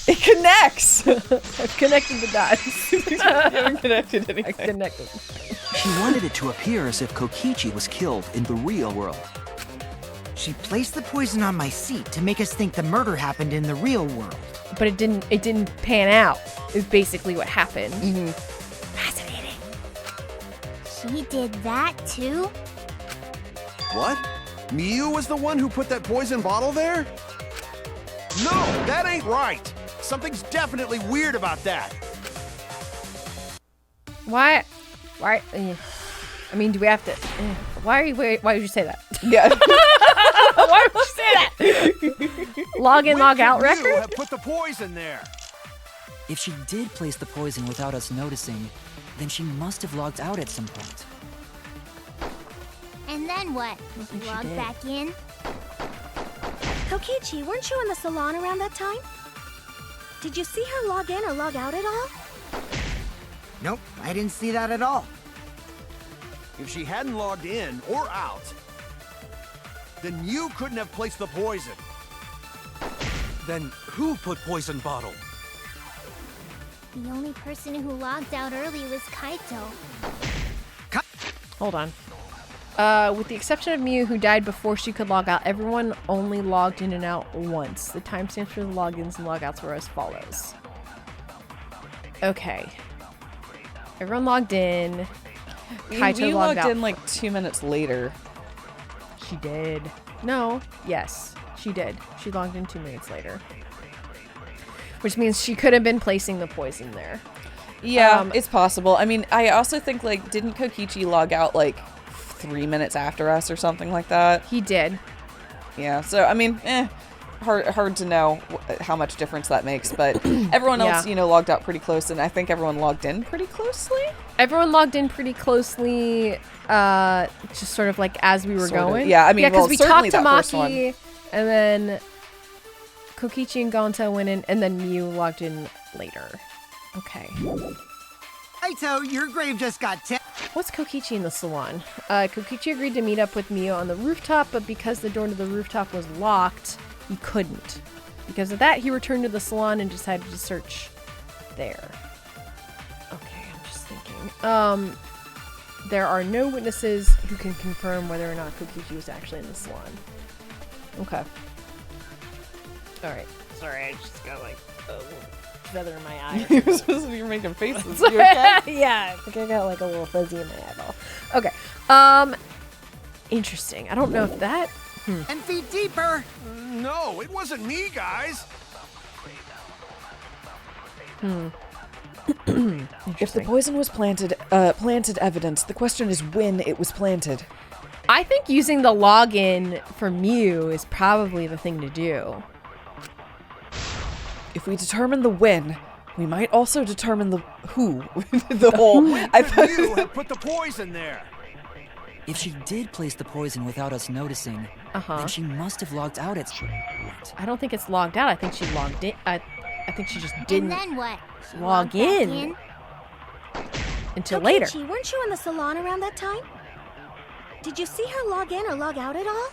[SPEAKER 2] It connects.
[SPEAKER 1] I've connected the dots.
[SPEAKER 2] You haven't connected anything.
[SPEAKER 1] I connected.
[SPEAKER 8] She wanted it to appear as if Kokichi was killed in the real world.
[SPEAKER 5] She placed the poison on my seat to make us think the murder happened in the real world.
[SPEAKER 1] But it didn't pan out. Is basically what happened.
[SPEAKER 4] Fascinating. She did that too?
[SPEAKER 11] What? Miu was the one who put that poison bottle there? No, that ain't right. Something's definitely weird about that.
[SPEAKER 1] Why? I mean, do we have to? Why would you say that?
[SPEAKER 2] Yeah.
[SPEAKER 1] Why would you say that? Log in, log out
[SPEAKER 11] You
[SPEAKER 1] record?
[SPEAKER 11] have put the poison there.
[SPEAKER 7] If she did place the poison without us noticing, then she must have logged out at some point.
[SPEAKER 4] And then what?
[SPEAKER 1] think she
[SPEAKER 4] Log
[SPEAKER 1] did.
[SPEAKER 4] back in?
[SPEAKER 10] Kokichi, weren't you in the salon around that time? Did you see her log in or log out at all?
[SPEAKER 5] Nope, I didn't see that at all.
[SPEAKER 11] If she hadn't logged in or out, then you couldn't have placed the poison.
[SPEAKER 6] Then who put poison bottle?
[SPEAKER 4] The only person who logged out early was Kaito.
[SPEAKER 1] Hold on. With the exception of Miu, who died before she could log out, everyone only logged in and out once. The timestamps for the logins and logouts were as follows. Okay. Everyone logged in. Kaito
[SPEAKER 2] We
[SPEAKER 1] logged
[SPEAKER 2] logged
[SPEAKER 1] out.
[SPEAKER 2] in like 2 minutes later.
[SPEAKER 1] She did. No. Yes, she did. She logged in 2 minutes later. Which means she could have been placing the poison there.
[SPEAKER 2] Yeah, it's possible. I mean, I also think, like, didn't Kokichi log out, like, 3 minutes after us or something like that?
[SPEAKER 1] He did.
[SPEAKER 2] Yeah, so, I mean, hard to know how much difference that makes, but everyone else,
[SPEAKER 1] Yeah.
[SPEAKER 2] you know, logged out pretty close, and I think everyone logged in pretty closely?
[SPEAKER 1] Everyone logged in pretty closely, just sort of like as we were
[SPEAKER 2] Sort of.
[SPEAKER 1] going.
[SPEAKER 2] Yeah, I mean,
[SPEAKER 1] because
[SPEAKER 2] well,
[SPEAKER 1] we
[SPEAKER 2] certainly
[SPEAKER 1] talked to
[SPEAKER 2] that first
[SPEAKER 1] Maki, and then Kokichi and Gonta went in, and then Miu logged in later. Okay.
[SPEAKER 5] Kaito, your grave just got
[SPEAKER 1] What's Kokichi in the salon? Kokichi agreed to meet up with Miu on the rooftop, but because the door to the rooftop was locked, he couldn't. Because of that, he returned to the salon and decided to search there. Okay, I'm just thinking. There are no witnesses who can confirm whether or not Kokichi was actually in the salon. Okay. Alright. Sorry, I just got like a little feather in my eye.
[SPEAKER 2] You're making faces. You okay?
[SPEAKER 1] Yeah, I think I got like a little fuzzy in my eyeball. Okay. Interesting. I don't know if that...
[SPEAKER 5] 10 feet deeper.
[SPEAKER 11] No, it wasn't me, guys.
[SPEAKER 2] If the poison was planted evidence, the question is when it was planted.
[SPEAKER 1] I think using the login for Miu is probably the thing to do.
[SPEAKER 2] If we determine the when, we might also determine the who. The whole. I thought
[SPEAKER 11] You have put the poison there.
[SPEAKER 7] If she did place the poison without us noticing, then she must have logged out at some point.
[SPEAKER 1] I don't think it's logged out. I think she logged in. I think she just didn't
[SPEAKER 4] And then what? She
[SPEAKER 1] log
[SPEAKER 4] logged back
[SPEAKER 1] in until later.
[SPEAKER 10] Kokichi, weren't you in the salon around that time? Did you see her log in or log out at all?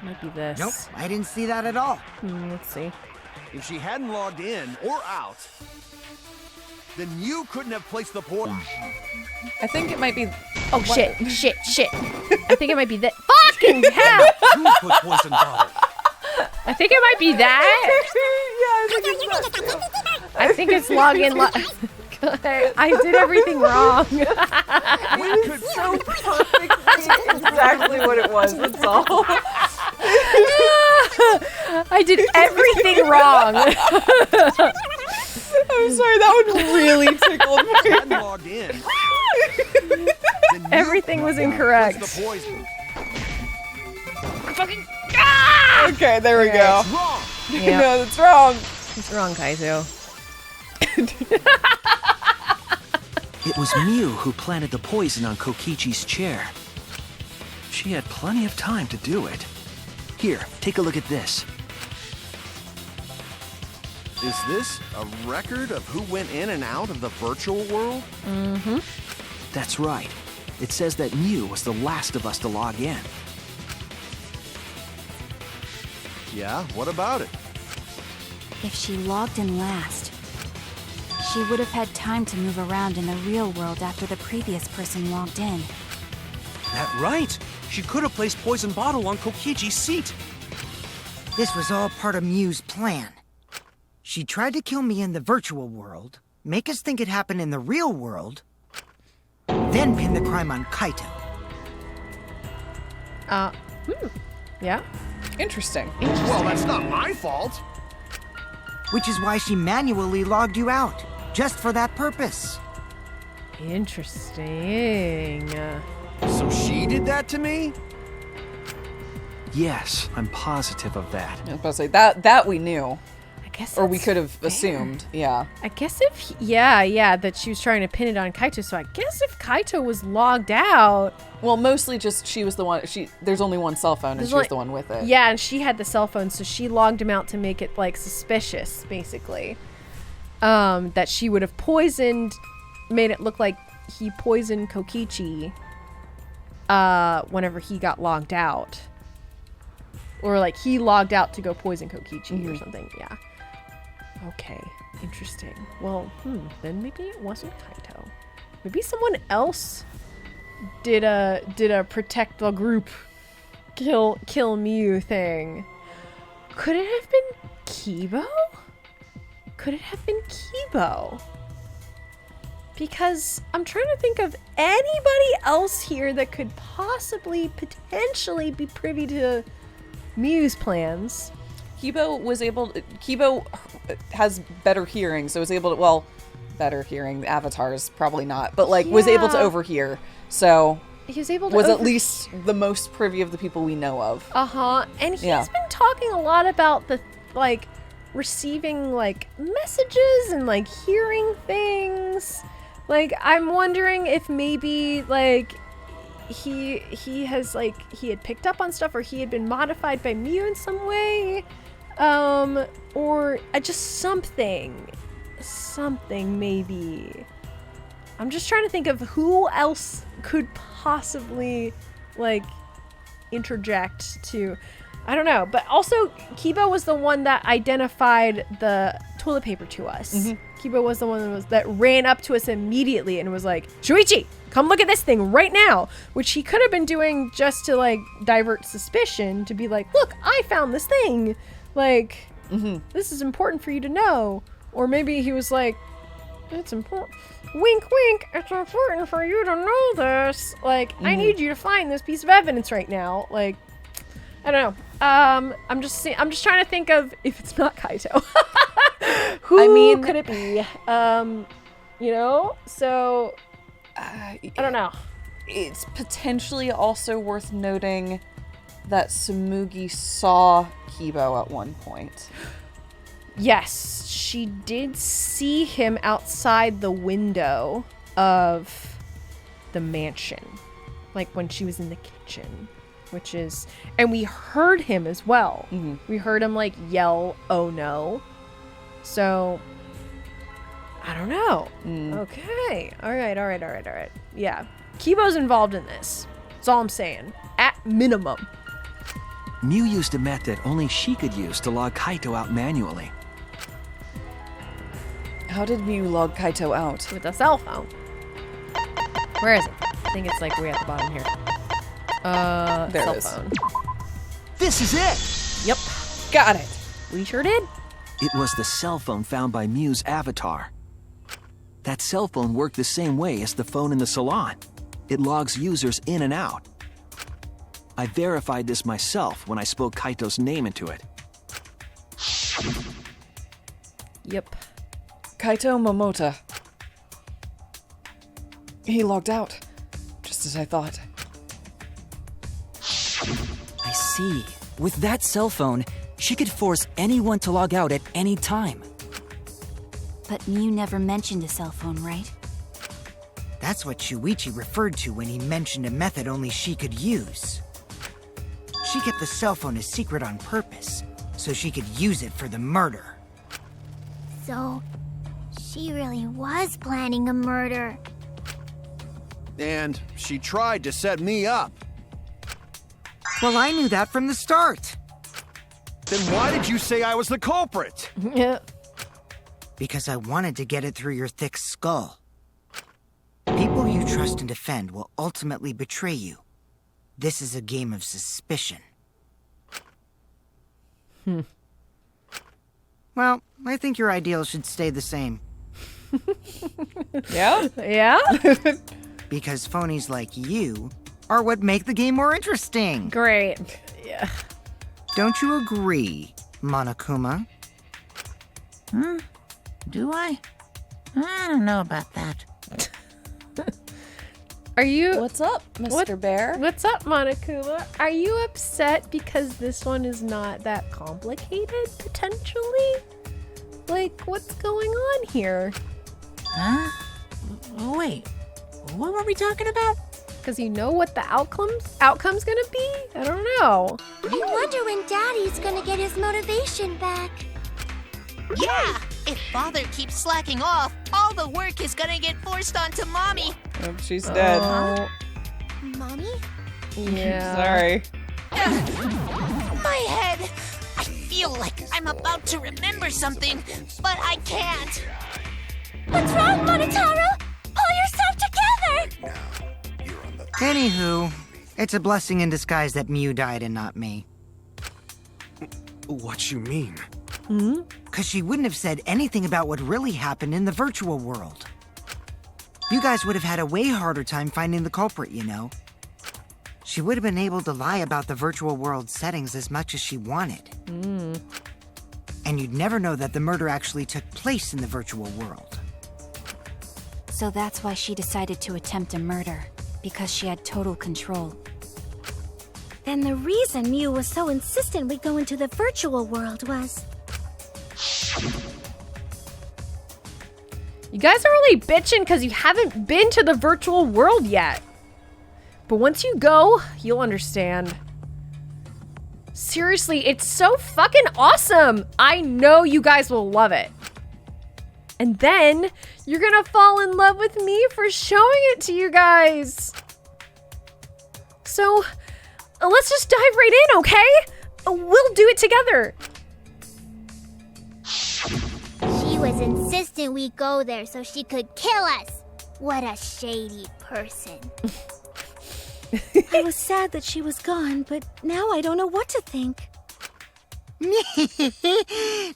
[SPEAKER 1] Might be this.
[SPEAKER 5] Nope, I didn't see that at all.
[SPEAKER 1] Let's see.
[SPEAKER 11] If she hadn't logged in or out, then you couldn't have placed the poison.
[SPEAKER 2] I think it might be.
[SPEAKER 1] Oh shit! I think it might be that. Fucking hell!
[SPEAKER 6] Who put poison bottle?
[SPEAKER 1] I think it might be that. I think it's login. I did everything wrong.
[SPEAKER 11] We could
[SPEAKER 2] So perfectly exactly what it was. That's all.
[SPEAKER 1] I did everything wrong.
[SPEAKER 2] I'm sorry. That one really tickled me.
[SPEAKER 11] If you hadn't logged in, then you
[SPEAKER 1] Everything was
[SPEAKER 11] couldn't have
[SPEAKER 1] incorrect.
[SPEAKER 11] placed the poison.
[SPEAKER 1] Fucking.
[SPEAKER 2] Okay, there we go.
[SPEAKER 11] Wrong.
[SPEAKER 1] Yeah.
[SPEAKER 2] No, that's wrong.
[SPEAKER 1] It's wrong, Kaito.
[SPEAKER 8] It was Miu who planted the poison on Kokichi's chair. She had plenty of time to do it. Here, take a look at this.
[SPEAKER 11] Is this a record of who went in and out of the virtual world?
[SPEAKER 1] Mm-hmm.
[SPEAKER 8] That's right. It says that Mew was the last of us to log in.
[SPEAKER 11] Yeah, what about it?
[SPEAKER 9] If she logged in last, she would have had time to move around in the real world after the previous person logged in.
[SPEAKER 6] That right. She could have placed poison bottle on Kokichi's seat.
[SPEAKER 5] This was all part of Mew's plan. She tried to kill me in the virtual world, make us think it happened in the real world, then pin the crime on Kaito.
[SPEAKER 1] Yeah.
[SPEAKER 2] Interesting.
[SPEAKER 11] Well, that's not my fault.
[SPEAKER 5] Which is why she manually logged you out, just for that purpose.
[SPEAKER 1] Interesting.
[SPEAKER 11] So she did that to me?
[SPEAKER 8] Yes, I'm positive of that.
[SPEAKER 2] I was about to say that we knew.
[SPEAKER 1] I guess.
[SPEAKER 2] Or we
[SPEAKER 1] that's
[SPEAKER 2] could have
[SPEAKER 1] fair.
[SPEAKER 2] assumed. Yeah.
[SPEAKER 1] I guess if that she was trying to pin it on Kaito. So I guess if Kaito was logged out,
[SPEAKER 2] Well, mostly just she was the one. There's only one cell phone, and she was the one with it.
[SPEAKER 1] yeah, and she had the cell phone, so she logged him out to make it like suspicious, basically. That she would have made it look like he poisoned Kokichi. Whenever he got logged out, or like he logged out to go poison Kokichi or something. Yeah. Okay. Interesting. Well, then maybe it wasn't Kaito. Maybe someone else did a protect the group, kill Mew thing. Could it have been Kibo? Could it have been Kibo? Because I'm trying to think of anybody else here that could potentially be privy to Mew's plans.
[SPEAKER 2] Kibo has better hearing, so was able to, better hearing. Avatars probably not, but was able to overhear. So
[SPEAKER 1] he was able to
[SPEAKER 2] at least the most privy of the people we know of.
[SPEAKER 1] And he's been talking a lot about the receiving messages and hearing things. I'm wondering if maybe he had picked up on stuff, or he had been modified by Mew in some way, or just something maybe. I'm just trying to think of who else could possibly interject to, I don't know. But also Kibo was the one that identified the toilet paper to us. Mm-hmm. Kibo was the one that ran up to us immediately and was like, Shuichi, come look at this thing right now, which he could have been doing just to divert suspicion, to be like, look, I found this thing, this is important for you to know. Or maybe he was like, it's important, wink wink, it's important for you to know this, I need you to find this piece of evidence right now. I don't know. I'm just trying to think of if it's not Kaito. Who could it be? So I don't know.
[SPEAKER 2] It's potentially also worth noting that Tsumugi saw Kibo at one point.
[SPEAKER 1] Yes, she did see him outside the window of the mansion, when she was in the kitchen. And we heard him as well. Mm-hmm. We heard him yell, "Oh no!" So I don't know. Okay. All right. Yeah, Kibo's involved in this. That's all I'm saying. At minimum.
[SPEAKER 8] Mew used a method only she could use to log Kaito out manually.
[SPEAKER 2] How did Mew log Kaito out?
[SPEAKER 1] With a cell phone. Where is it? I think it's way at the bottom here.
[SPEAKER 2] There
[SPEAKER 1] cell
[SPEAKER 2] it is.
[SPEAKER 1] Phone.
[SPEAKER 8] This is it!
[SPEAKER 1] Yep.
[SPEAKER 2] Got it.
[SPEAKER 1] We sure did.
[SPEAKER 8] It was the cell phone found by Mew's avatar. That cell phone worked the same way as the phone in the salon. It logs users in and out. I verified this myself when I spoke Kaito's name into it.
[SPEAKER 1] Yep.
[SPEAKER 2] Kaito Momota. He logged out, just as I thought.
[SPEAKER 7] I see. With that cell phone, she could force anyone to log out at any time.
[SPEAKER 9] But Mew never mentioned a cell phone, right?
[SPEAKER 5] That's what Shuichi referred to when he mentioned a method only she could use. She kept the cell phone a secret on purpose, so she could use it for the murder.
[SPEAKER 4] So, she really was planning a murder.
[SPEAKER 11] And she tried to set me up.
[SPEAKER 5] Well, I knew that from the start.
[SPEAKER 11] Then why did you say I was the culprit?
[SPEAKER 1] Yeah.
[SPEAKER 5] Because I wanted to get it through your thick skull. People you trust and defend will ultimately betray you. This is a game of suspicion. Well, I think your ideals should stay the same.
[SPEAKER 2] Yeah?
[SPEAKER 1] Yeah?
[SPEAKER 5] Because phonies like you are what make the game more interesting.
[SPEAKER 1] Great. Yeah.
[SPEAKER 5] Don't you agree, Monokuma?
[SPEAKER 3] Do I? I don't know about that.
[SPEAKER 1] Are you...
[SPEAKER 2] What's up, Mr. Bear?
[SPEAKER 1] What's up, Monokuma? Are you upset because this one is not that complicated, potentially? Like, what's going on here?
[SPEAKER 3] Huh? Oh, wait. What were we talking about?
[SPEAKER 1] Because you know what the outcome's gonna be? I don't know.
[SPEAKER 4] I wonder when Daddy's gonna get his motivation back.
[SPEAKER 12] Yeah! If Father keeps slacking off, all the work is gonna get forced onto Mommy.
[SPEAKER 2] Oh, she's dead.
[SPEAKER 1] Oh,
[SPEAKER 4] Mommy?
[SPEAKER 1] yeah.
[SPEAKER 2] Sorry.
[SPEAKER 12] My head! I feel like I'm about to remember something, but I can't.
[SPEAKER 4] What's wrong, Monotaro? Pull yourself together!
[SPEAKER 5] Anywho, it's a blessing in disguise that Mew died and not me.
[SPEAKER 6] What you mean?
[SPEAKER 5] Because she wouldn't have said anything about what really happened in the virtual world. You guys would have had a way harder time finding the culprit, you know. She would have been able to lie about the virtual world settings as much as she wanted. And you'd never know that the murder actually took place in the virtual world.
[SPEAKER 9] So that's why she decided to attempt a murder, because she had total control.
[SPEAKER 10] Then the reason Mew was so insistent we go into the virtual world was...
[SPEAKER 1] You guys are only bitching because you haven't been to the virtual world yet. But once you go, you'll understand. Seriously, it's so fucking awesome. I know you guys will love it. And then you're gonna fall in love with me for showing it to you guys. So let's just dive right in, okay? We'll do it together.
[SPEAKER 4] She was insistent we go there so she could kill us. What a shady person.
[SPEAKER 10] I was sad that she was gone, but now I don't know what to think.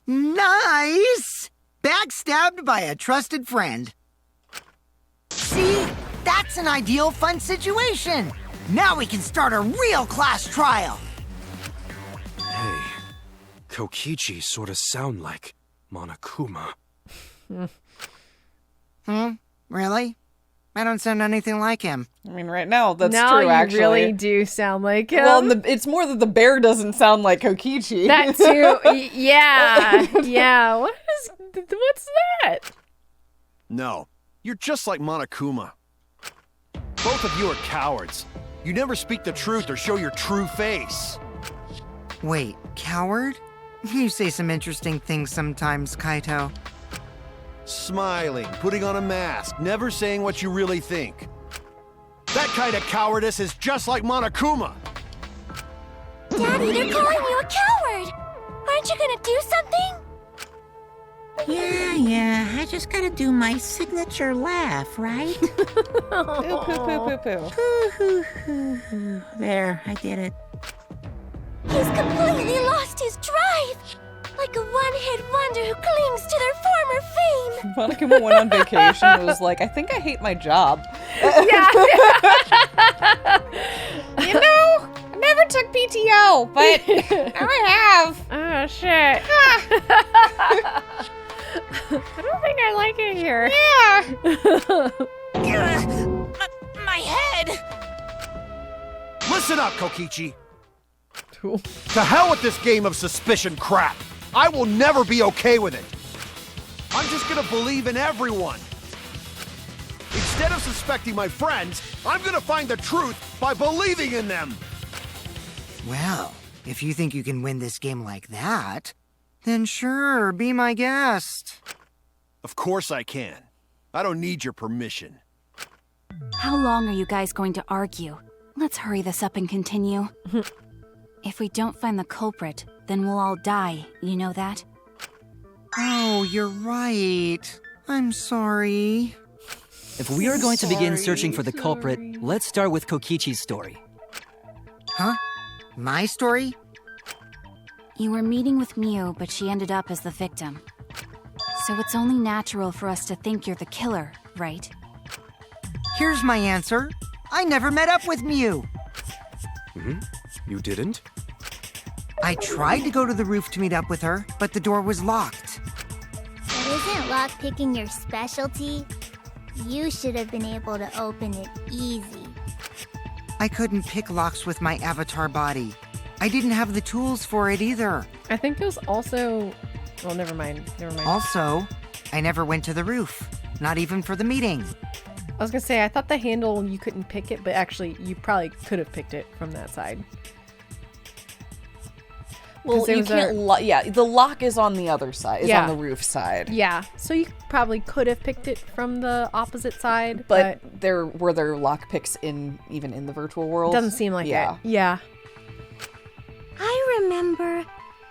[SPEAKER 5] Nice! Backstabbed by a trusted friend. See? That's an ideal fun situation! Now we can start a real class trial!
[SPEAKER 6] Hey, Kokichi sort of sound like Monokuma.
[SPEAKER 5] Really? I don't sound anything like him.
[SPEAKER 2] I mean, right now, that's
[SPEAKER 1] now
[SPEAKER 2] true, actually.
[SPEAKER 1] you really do sound like him.
[SPEAKER 2] Well, it's more that the bear doesn't sound like Kokichi.
[SPEAKER 1] That too. Yeah. Yeah. What's that?
[SPEAKER 11] No, you're just like Monokuma. Both of you are cowards. You never speak the truth or show your true face.
[SPEAKER 5] Wait, coward? You say some interesting things sometimes, Kaito.
[SPEAKER 11] Smiling, putting on a mask, never saying what you really think. That kind of cowardice is just like Monokuma.
[SPEAKER 4] Daddy, they're calling you a coward. Aren't you gonna do something?
[SPEAKER 3] Yeah, I just gotta do my signature laugh, right? There, I did it.
[SPEAKER 4] He's completely lost his drive. Like a one-hit wonder who clings to their former fame.
[SPEAKER 2] Monokuma went on vacation and was like, I think I hate my job.
[SPEAKER 1] Yeah.
[SPEAKER 2] You know, I never took PTO, but now I have.
[SPEAKER 1] Oh, shit. I don't think I like it here.
[SPEAKER 2] Yeah.
[SPEAKER 12] My head!
[SPEAKER 11] Listen up, Kokichi. To hell with this game of suspicion crap. I will never be okay with it. I'm just gonna believe in everyone. It's Instead of suspecting my friends, I'm gonna find the truth by believing in them!
[SPEAKER 5] Well, if you think you can win this game like that, then sure, be my guest.
[SPEAKER 11] Of course I can. I don't need your permission.
[SPEAKER 9] How long are you guys going to argue? Let's hurry this up and continue. If we don't find the culprit, then we'll all die, you know that?
[SPEAKER 5] Oh, you're right. I'm sorry.
[SPEAKER 7] If we are going to begin searching for the culprit, let's start with Kokichi's story.
[SPEAKER 5] Huh? My story?
[SPEAKER 9] You were meeting with Miu, but she ended up as the victim. So it's only natural for us to think you're the killer, right?
[SPEAKER 5] Here's my answer. I never met up with Miu.
[SPEAKER 6] You didn't?
[SPEAKER 5] I tried to go to the roof to meet up with her, but the door was locked.
[SPEAKER 4] But isn't lockpicking your specialty? You should have been able to open it easy.
[SPEAKER 5] I couldn't pick locks with my avatar body. I didn't have the tools for it either.
[SPEAKER 1] I think it was also... Well, never mind.
[SPEAKER 5] Also, I never went to the roof. Not even for the meeting.
[SPEAKER 1] I was gonna say, I thought the handle, you couldn't pick it, but actually, you probably could have picked it from that side.
[SPEAKER 2] Well, you can't. The lock is on the other side. Is on the roof side.
[SPEAKER 1] Yeah, so you probably could have picked it from the opposite side,
[SPEAKER 2] but were there lock picks even in the virtual world?
[SPEAKER 1] Doesn't seem like it. Yeah.
[SPEAKER 10] I remember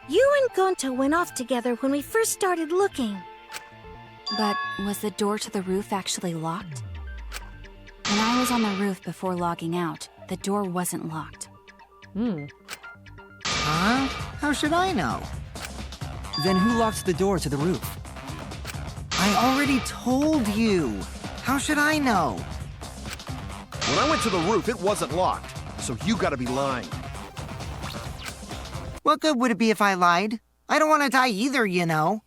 [SPEAKER 10] you and Gonta went off together when we first started looking.
[SPEAKER 9] But was the door to the roof actually locked? When I was on the roof before logging out, the door wasn't locked.
[SPEAKER 5] Huh? How should I know?
[SPEAKER 7] Then who locked the door to the roof?
[SPEAKER 5] I already told you. How should I know?
[SPEAKER 11] When I went to the roof, it wasn't locked, so you gotta be lying.
[SPEAKER 5] What good would it be if I lied? I don't want to die either, you know.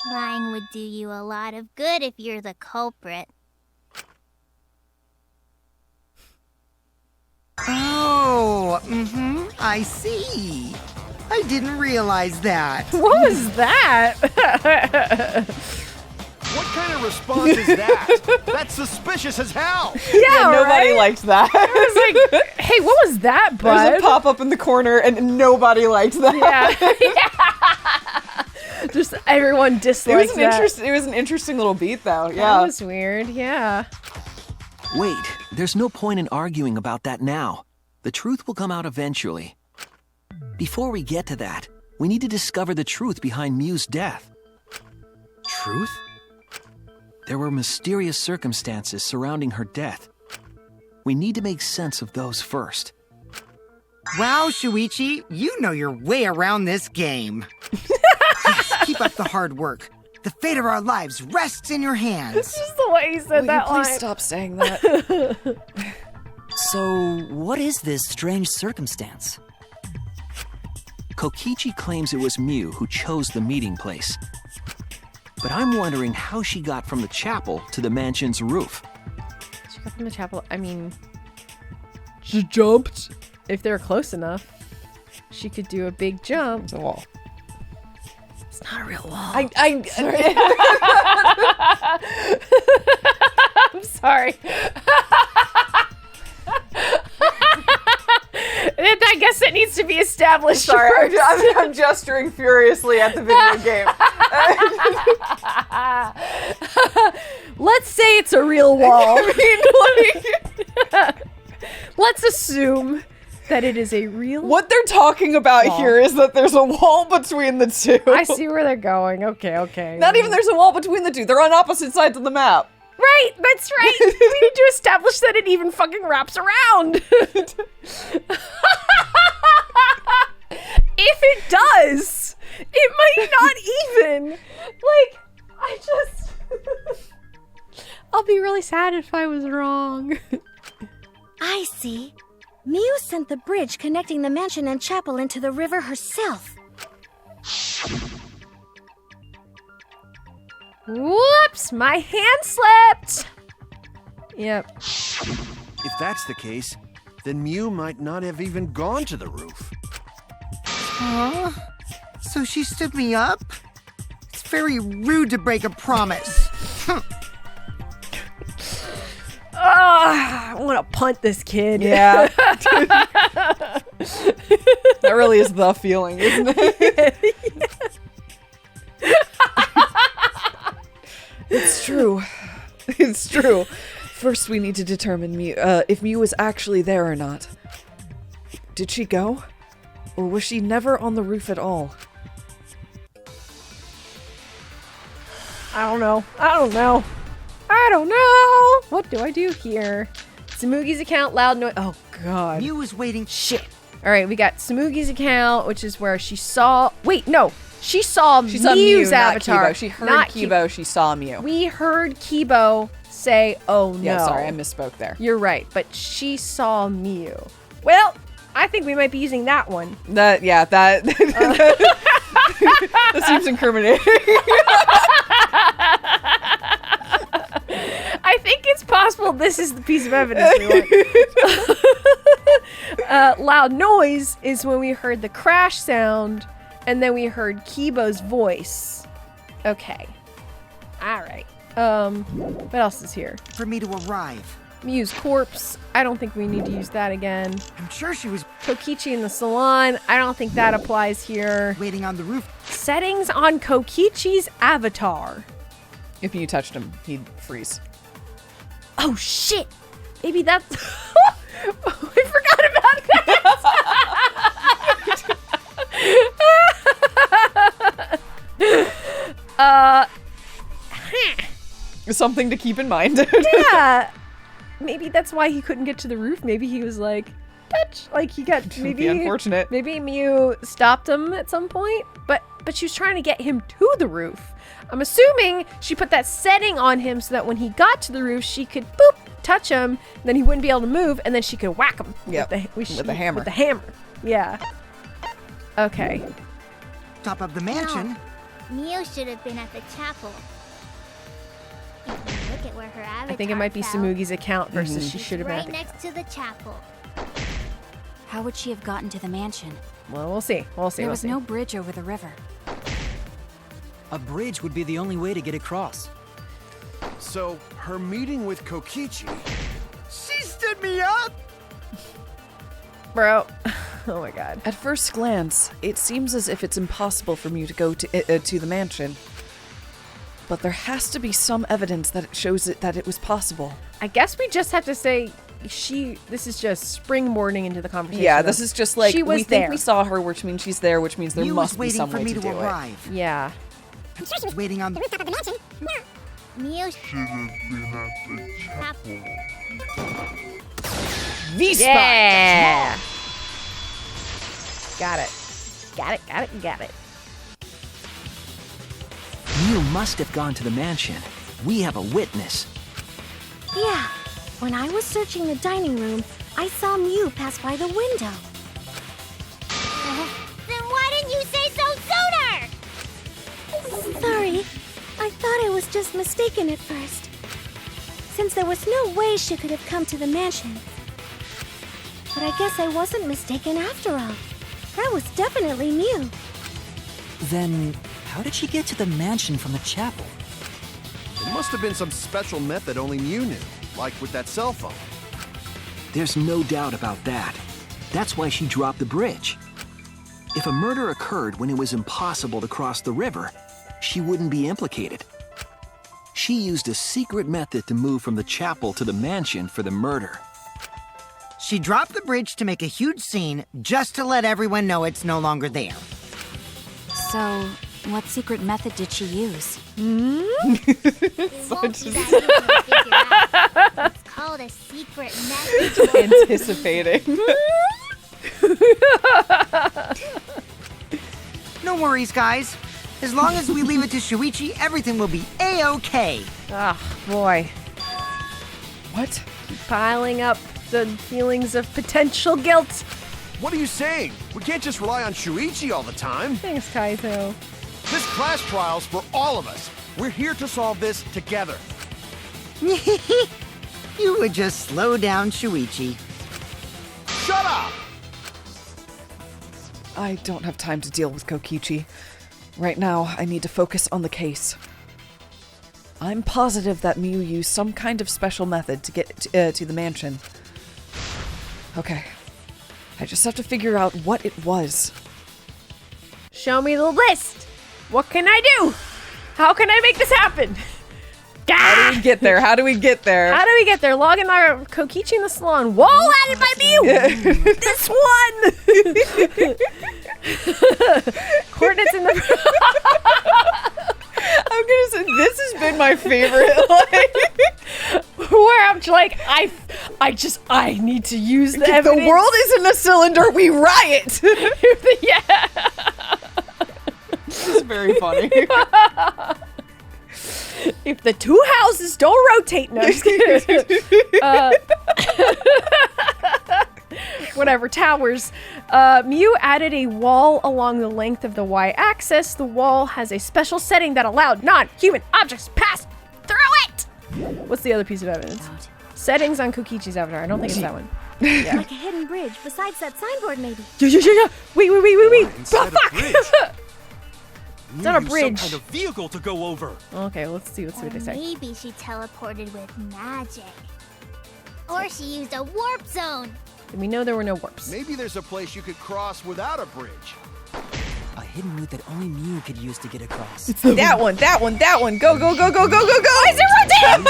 [SPEAKER 4] Lying would do you a lot of good if you're the culprit.
[SPEAKER 5] Oh, I see. I didn't realize that.
[SPEAKER 1] What was that?
[SPEAKER 11] What kind of response is that? That's suspicious as hell!
[SPEAKER 1] Yeah,
[SPEAKER 2] nobody liked that.
[SPEAKER 1] I was like, hey, what was that, bud?
[SPEAKER 2] There's a pop-up in the corner, and nobody liked that.
[SPEAKER 1] Yeah. Just everyone disliked that.
[SPEAKER 2] It was an interesting little beat, though. Yeah.
[SPEAKER 1] That was weird, yeah.
[SPEAKER 8] Wait, there's no point in arguing about that now. The truth will come out eventually. Before we get to that, we need to discover the truth behind Miu's death.
[SPEAKER 6] Truth?
[SPEAKER 8] There were mysterious circumstances surrounding her death. We need to make sense of those first.
[SPEAKER 5] Wow, Shuichi, you know your way around this game. Yes, keep up the hard work. The fate of our lives rests in your hands.
[SPEAKER 1] This is the way he said that line.
[SPEAKER 2] Please stop saying that.
[SPEAKER 7] So, what is this strange circumstance?
[SPEAKER 8] Kokichi claims it was Miu who chose the meeting place. But I'm wondering how she got from the chapel to the mansion's roof.
[SPEAKER 1] She got from the chapel, I mean... She jumped. If they're close enough, she could do a big jump.
[SPEAKER 2] It's a wall.
[SPEAKER 1] It's not a real wall. I'm sorry. I guess it needs to be established.
[SPEAKER 2] Sorry, I'm gesturing furiously at the video game.
[SPEAKER 1] Let's say it's a real wall. Let's assume that it is a real
[SPEAKER 2] What they're talking about
[SPEAKER 1] wall.
[SPEAKER 2] here is that there's a wall between the two.
[SPEAKER 1] I see where they're going. Okay.
[SPEAKER 2] Not even there's a wall between the two. They're on opposite sides of the map.
[SPEAKER 1] Right, that's right. We need to establish that it even fucking wraps around. If it does, it might not even. Like, I'll be really sad if I was wrong.
[SPEAKER 10] I see. Miu sent the bridge connecting the mansion and chapel into the river herself.
[SPEAKER 1] Whoops, my hand slipped. Yep.
[SPEAKER 11] If that's the case, then Miu might not have even gone to the roof.
[SPEAKER 5] Huh? So she stood me up? It's very rude to break a promise.
[SPEAKER 1] I want to punt this kid.
[SPEAKER 2] Yeah. That really is the feeling, isn't it? It's true. It's true. First, we need to determine if Mew is actually there or not. Did she go? Or was she never on the roof at all?
[SPEAKER 1] I don't know. What do I do here? Smoogy's account, loud noise. Oh, God.
[SPEAKER 5] Mew is waiting.
[SPEAKER 1] Shit. All right, we got Smoogy's account, which is where she saw... Wait, no. She saw Mew's
[SPEAKER 2] Mew,
[SPEAKER 1] avatar.
[SPEAKER 2] Not Kibo. She heard Kibo. She saw Mew.
[SPEAKER 1] We heard Kibo say, oh, no.
[SPEAKER 2] Yeah, sorry. I misspoke there.
[SPEAKER 1] You're right, but she saw Mew. Well, I think we might be using that one.
[SPEAKER 2] That seems incriminating.
[SPEAKER 1] I think it's possible this is the piece of evidence we want. Loud noise is when we heard the crash sound, and then we heard Kibo's voice. Okay. All right. What else is here?
[SPEAKER 5] For me to arrive.
[SPEAKER 1] Mew's corpse. I don't think we need to use that again.
[SPEAKER 5] I'm sure she was
[SPEAKER 1] Kokichi in the salon. I don't think that applies here.
[SPEAKER 5] waiting on the roof.
[SPEAKER 1] Settings on Kokichi's avatar.
[SPEAKER 2] If you touched him, he'd freeze.
[SPEAKER 1] Oh shit! Maybe that's... I forgot about that!
[SPEAKER 2] Something to keep in mind.
[SPEAKER 1] Yeah! Maybe that's why he couldn't get to the roof. Maybe he was like, touch! Like he got... Maybe
[SPEAKER 2] unfortunate.
[SPEAKER 1] Maybe Mew stopped him at some point, but she was trying to get him to the roof. I'm assuming she put that setting on him so that when he got to the roof, she could boop, touch him, then he wouldn't be able to move, and then she could whack him with the hammer. With the hammer. Yeah. Okay.
[SPEAKER 5] Top of the mansion.
[SPEAKER 4] Mew should have been at the chapel. If you look at where her avatar
[SPEAKER 1] I think it might be
[SPEAKER 4] fell,
[SPEAKER 1] Samugi's account versus she should have been
[SPEAKER 4] right
[SPEAKER 1] at the...
[SPEAKER 4] next to the chapel.
[SPEAKER 9] How would she have gotten to the mansion?
[SPEAKER 1] Well, we'll see.
[SPEAKER 9] There was no bridge over the river.
[SPEAKER 7] A bridge would be the only way to get across.
[SPEAKER 11] So, her meeting with Kokichi...
[SPEAKER 5] She stood me up!
[SPEAKER 1] Bro. Oh my god.
[SPEAKER 2] At first glance, it seems as if it's impossible for Mew to go to the mansion. But there has to be some evidence that it shows that it was possible.
[SPEAKER 1] I guess we just have to say this is just springboarding into the conversation.
[SPEAKER 2] Yeah, this is just like, we think
[SPEAKER 1] there.
[SPEAKER 2] we saw her, which means she's there, which means there
[SPEAKER 5] Mew
[SPEAKER 2] must
[SPEAKER 5] was
[SPEAKER 2] be
[SPEAKER 5] waiting
[SPEAKER 2] some
[SPEAKER 5] for
[SPEAKER 2] way
[SPEAKER 5] me
[SPEAKER 2] to
[SPEAKER 5] to
[SPEAKER 2] do
[SPEAKER 5] arrive.
[SPEAKER 2] it.
[SPEAKER 1] Yeah.
[SPEAKER 5] I'm sure she was waiting on the rooftop of the mansion.
[SPEAKER 4] Mew should have been at the chapel.
[SPEAKER 2] V-Spot!
[SPEAKER 1] Yeah! Got it.
[SPEAKER 8] Mew must have gone to the mansion. We have a witness.
[SPEAKER 10] Yeah. When I was searching the dining room, I saw Mew pass by the window.
[SPEAKER 4] Then why didn't you say so sooner?
[SPEAKER 10] Sorry. I thought I was just mistaken at first. Since there was no way she could have come to the mansion. But I guess I wasn't mistaken after all. That was definitely Mew.
[SPEAKER 7] Then, how did she get to the mansion from the chapel?
[SPEAKER 11] It must have been some special method only Mew knew, like with that cell phone.
[SPEAKER 8] There's no doubt about that. That's why she dropped the bridge. If a murder occurred when it was impossible to cross the river, she wouldn't be implicated. She used a secret method to move from the chapel to the mansion for the murder.
[SPEAKER 5] She dropped the bridge to make a huge scene just to let everyone know it's no longer there.
[SPEAKER 9] So, what secret method did she use?
[SPEAKER 4] It won't be that easy to figure out. It's called a secret message.
[SPEAKER 2] Anticipating.
[SPEAKER 5] No worries, guys. As long as we leave it to Shuichi, everything will be A-okay.
[SPEAKER 1] Oh, boy.
[SPEAKER 2] What?
[SPEAKER 1] Piling up the feelings of potential guilt.
[SPEAKER 11] What are you saying? We can't just rely on Shuichi all the time.
[SPEAKER 1] Thanks, Kaito.
[SPEAKER 11] This class trial's for all of us. We're here to solve this together.
[SPEAKER 5] You would just slow down Shuichi.
[SPEAKER 11] Shut up!
[SPEAKER 2] I don't have time to deal with Kokichi. Right now, I need to focus on the case. I'm positive that Mew used some kind of special method to get to the mansion. Okay. I just have to figure out what it was.
[SPEAKER 1] Show me the list. What can I do? How can I make this happen?
[SPEAKER 2] How do we get there? How do we get there?
[SPEAKER 1] How do we get there? Log in my Kokichi in the salon. Wall added by Mew! This one! Coordinates in the...
[SPEAKER 2] I'm gonna say, this has been my favorite,
[SPEAKER 1] where I'm like, I need to use the evidence.
[SPEAKER 2] The world isn't a cylinder, we riot!
[SPEAKER 1] Yeah!
[SPEAKER 2] This is very funny.
[SPEAKER 1] If the two houses don't rotate, no, I'm just kidding. Whatever, towers. Mew added a wall along the length of the y-axis. The wall has a special setting that allowed non-human objects to pass through it! What's the other piece of evidence? Settings on Kokichi's avatar. I don't think it's that one. Yeah.
[SPEAKER 10] Like a hidden bridge besides that signboard, maybe.
[SPEAKER 1] Yeah. Wait.
[SPEAKER 6] Instead of bridge.
[SPEAKER 1] It's not a bridge.
[SPEAKER 6] Some kind of vehicle to go over.
[SPEAKER 1] Okay, let's see what they say.
[SPEAKER 4] Maybe she teleported with magic. Or she used a warp zone.
[SPEAKER 1] We know there were no warps.
[SPEAKER 11] Maybe there's a place you could cross without a bridge.
[SPEAKER 7] A hidden route that only Mew could use to get across.
[SPEAKER 2] That one. Go.
[SPEAKER 1] Why is it rotating?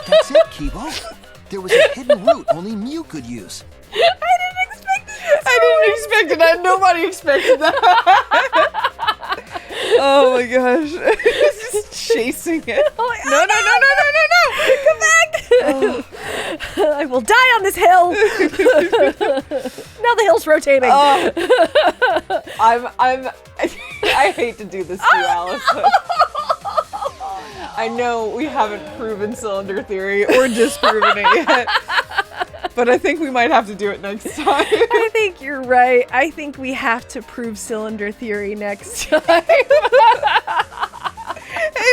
[SPEAKER 8] That's it, Kibo. There was a hidden route only Mew could use.
[SPEAKER 2] I didn't expect it. Nobody expected that. Oh my gosh. Just chasing it. No.
[SPEAKER 1] Come back! I will die on this hill. Now the hill's rotating.
[SPEAKER 2] I hate to do this to you, Allison. I know we haven't proven cylinder theory or disproven it yet, but I think we might have to do it next time.
[SPEAKER 1] I think you're right. I think we have to prove cylinder theory next time.
[SPEAKER 2] Hey,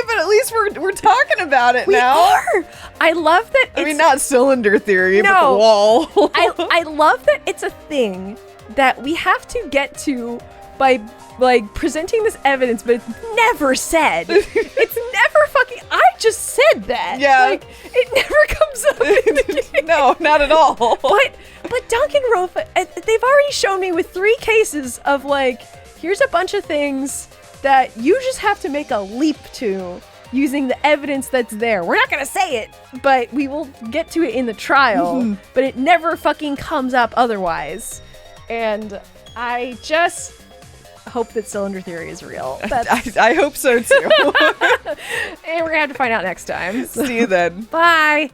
[SPEAKER 2] but at least we're talking about it now.
[SPEAKER 1] We are. I love that.
[SPEAKER 2] I mean, not cylinder theory, but the
[SPEAKER 1] No.
[SPEAKER 2] wall.
[SPEAKER 1] I love that it's a thing that we have to get to by like presenting this evidence, but it's never said. It's never fucking. I just said that.
[SPEAKER 2] Yeah.
[SPEAKER 1] Like it never comes up.
[SPEAKER 2] No, not at all.
[SPEAKER 1] But Danganronpa, they've already shown me with 3 cases of like, here's a bunch of things that you just have to make a leap to using the evidence that's there. We're not gonna say it, but we will get to it in the trial. But it never fucking comes up otherwise. And I just hope that cylinder theory is real.
[SPEAKER 2] I hope so too.
[SPEAKER 1] And we're gonna have to find out next time. So.
[SPEAKER 2] See you then.
[SPEAKER 1] Bye.